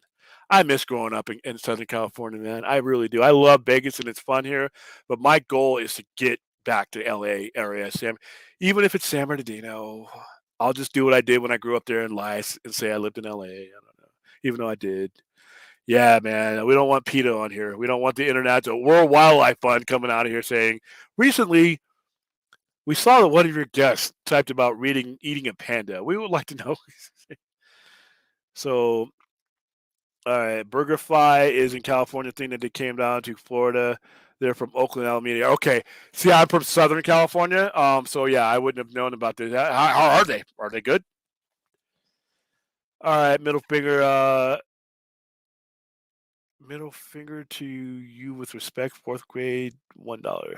I miss growing up in Southern California, man. I really do. I love Vegas and it's fun here, but my goal is to get back to LA area, Sam. Even if it's San Bernardino, I'll just do what I did when I grew up there and lie and say I lived in LA. I don't know, even though I did. Yeah, man. We don't want PETA on here. We don't want the International World Wildlife Fund coming out of here saying, recently we saw that one of your guests typed about reading eating a panda. We would like to know. So, all right, BurgerFi is in California thing that they came down to Florida. They're from Oakland, Alameda. Okay, see, I'm from Southern California. So yeah, I wouldn't have known about this. How are they? Are they good? All right, middle finger. Middle finger to you with respect. Fourth grade, $1.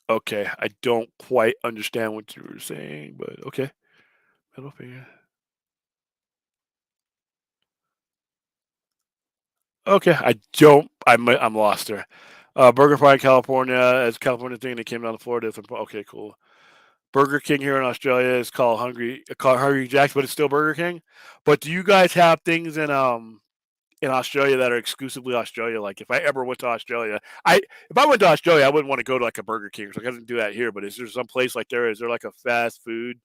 Okay, I don't quite understand what you were saying, but okay. Middle finger. Okay, I don't. I'm lost there. Burger Fry in California is a California thing that came down to Florida. Okay, cool. Burger King here in Australia is called Hungry Jack's, but it's still Burger King. But do you guys have things in Australia that are exclusively Australia? Like if I ever went to Australia, I if I went to Australia, I wouldn't want to go to like a Burger King. So I couldn't do that here. But is there some place like there? Is there like a fast food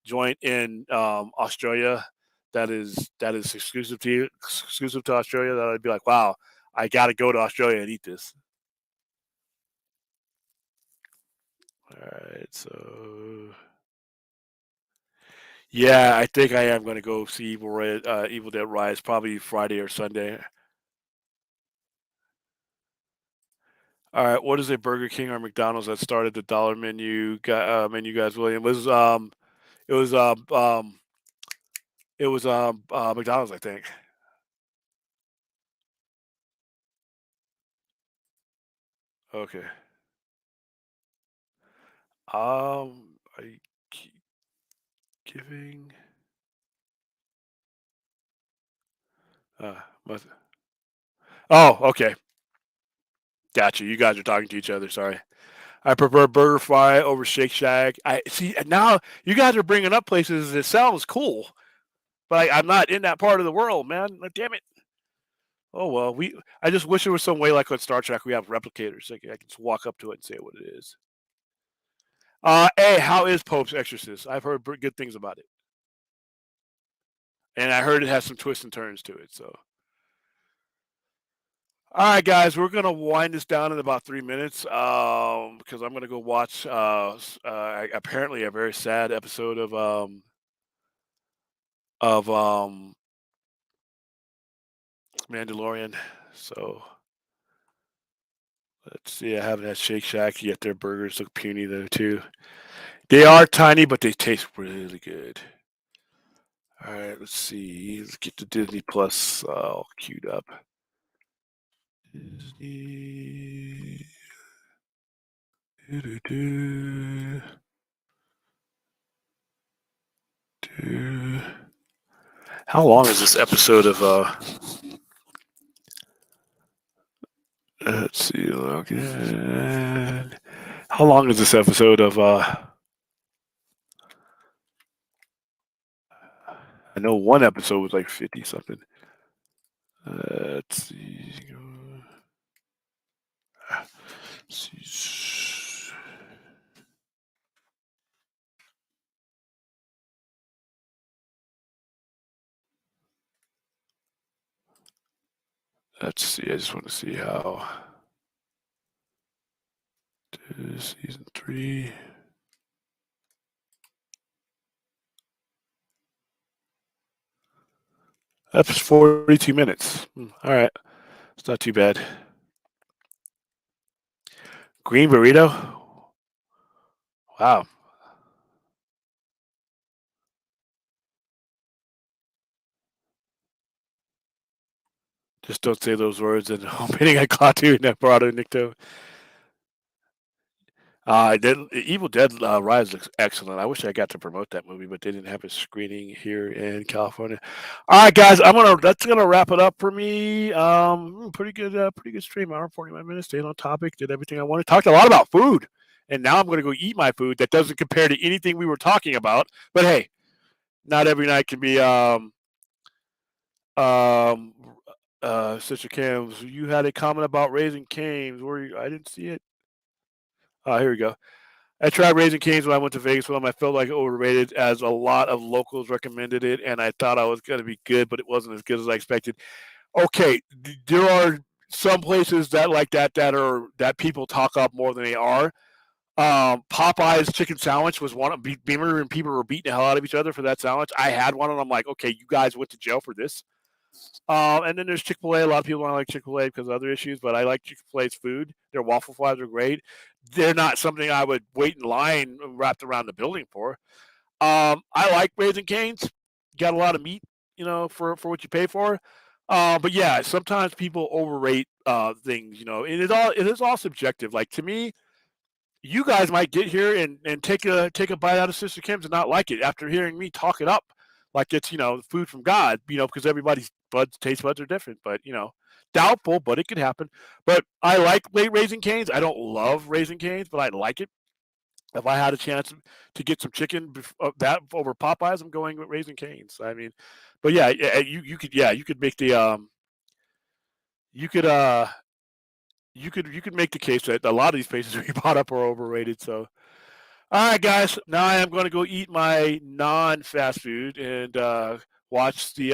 joint in Australia that is exclusive to Australia that I'd be like, wow, I got to go to Australia and eat this. All right, so yeah, I think I am going to go see Evil Dead Rise probably Friday or Sunday. All right, what is a Burger King or McDonald's that started the dollar menu, guys? William it was McDonald's, I think. Okay. Are you giving? Uh, must, oh, okay. Gotcha. You guys are talking to each other. Sorry. I prefer Burger Fry over Shake Shack. I see now you guys are bringing up places that sounds cool, but I'm not in that part of the world, man. Like, damn it. Oh well, we. I just wish there was some way like on Star Trek we have replicators. Like I can just walk up to it and say what it is. Hey, how is Pope's Exorcist? I've heard good things about it, and I heard it has some twists and turns to it. So, all right, guys, we're gonna wind this down in about 3 minutes, because I'm gonna go watch apparently a very sad episode of Mandalorian. So let's see. I haven't had Shake Shack yet. Their burgers look puny though too. They are tiny, but they taste really good. All right, let's see. Let's get the Disney Plus all queued up. Disney. Do-do-do. Do. How long is this episode of let's see, Logan. How long is this episode of I know one episode was like 50 something. Let's see. Let's see. Let's see. I just want to see how season 3. That's 42 minutes. All right. It's not too bad. Green burrito? Wow. Just don't say those words and opening a Klaatu Neparato Nikto. Evil Dead Rise looks excellent. I wish I got to promote that movie, but they didn't have a screening here in California. All right, guys, that's gonna wrap it up for me. Pretty good stream. Hour 45 minutes. Stayed on topic. Did everything I wanted. Talked a lot about food, and now I'm gonna go eat my food. That doesn't compare to anything we were talking about. But hey, not every night can be um Sister Cams. You had a comment about Raising Cane's. Where you? I didn't see it. Here we go. I tried Raising Cane's when I went to Vegas with them. I felt like overrated as a lot of locals recommended it, and I thought I was going to be good, but it wasn't as good as I expected. Okay, there are some places that like that people talk up more than they are. Popeye's chicken sandwich was one. Beamer and people were beating the hell out of each other for that sandwich. I had one, and I'm like, okay, you guys went to jail for this. And then there's Chick-fil-A. A lot of people don't like Chick-fil-A because of other issues, but I like Chick-fil-A's food. Their waffle fries are great. They're not something I would wait in line wrapped around the building for. I like Raising Cane's. Got a lot of meat, for what you pay for. But yeah, sometimes people overrate things. It is all subjective. Like to me, you guys might get here and take a bite out of Sister Kim's and not like it after hearing me talk it up like it's food from God, because everybody's taste buds are different. But doubtful, but it could happen. But I like late Raising Cane's. I don't love Raising Cane's, but I like it. If I had a chance to get some chicken that over Popeyes, I'm going with Raising Cane's. I mean, but yeah, you could make the you could you could make the case that a lot of these places we brought up are overrated. So, all right, guys, now I am going to go eat my non-fast food and watch the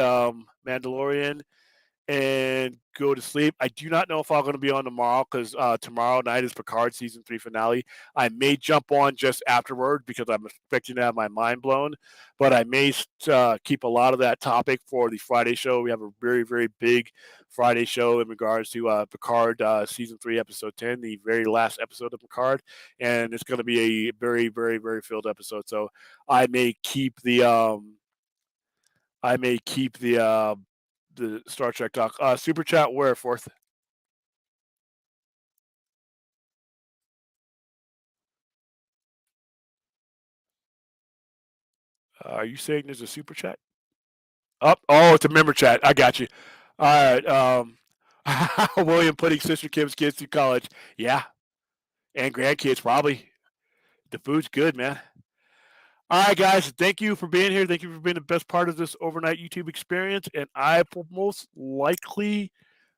Mandalorian and go to sleep. I do not know if I'm going to be on tomorrow because tomorrow night is Picard season 3 finale. I may jump on just afterward because I'm expecting to have my mind blown, but I may keep a lot of that topic for the Friday show. We have a very, very big Friday show in regards to Picard season 3 episode 10, the very last episode of Picard, and it's going to be a very, very, very filled episode. So I may keep the Star Trek talk. Super chat where, Fourth? Are you saying there's a super chat? Oh, it's a member chat. I got you. All right. William putting Sister Kim's kids through college. Yeah, and grandkids probably. The food's good, man. All right, guys. Thank you for being here. Thank you for being the best part of this overnight YouTube experience. And I will most likely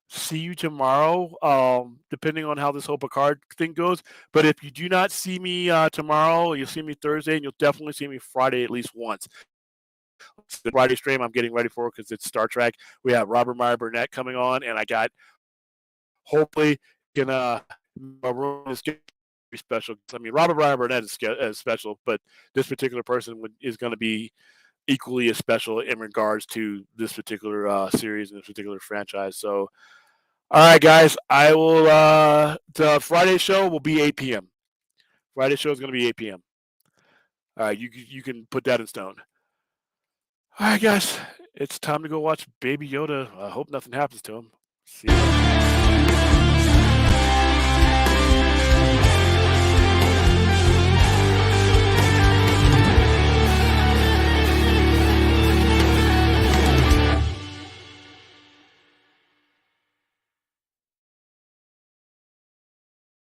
see you tomorrow, depending on how this whole Picard thing goes. But if you do not see me tomorrow, you'll see me Thursday, and you'll definitely see me Friday at least once. The Friday stream I'm getting ready for because it's Star Trek. We have Robert Meyer Burnett coming on, and I got hopefully gonna my room is gonna be special. I mean, Robert Meyer Burnett is special, but this particular person is going to be equally as special in regards to this particular series and this particular franchise. So, all right, guys, I will. The Friday show will be 8 p.m. Friday show is going to be 8 p.m. All right, you can put that in stone. All right, guys, it's time to go watch Baby Yoda. I hope nothing happens to him. See you.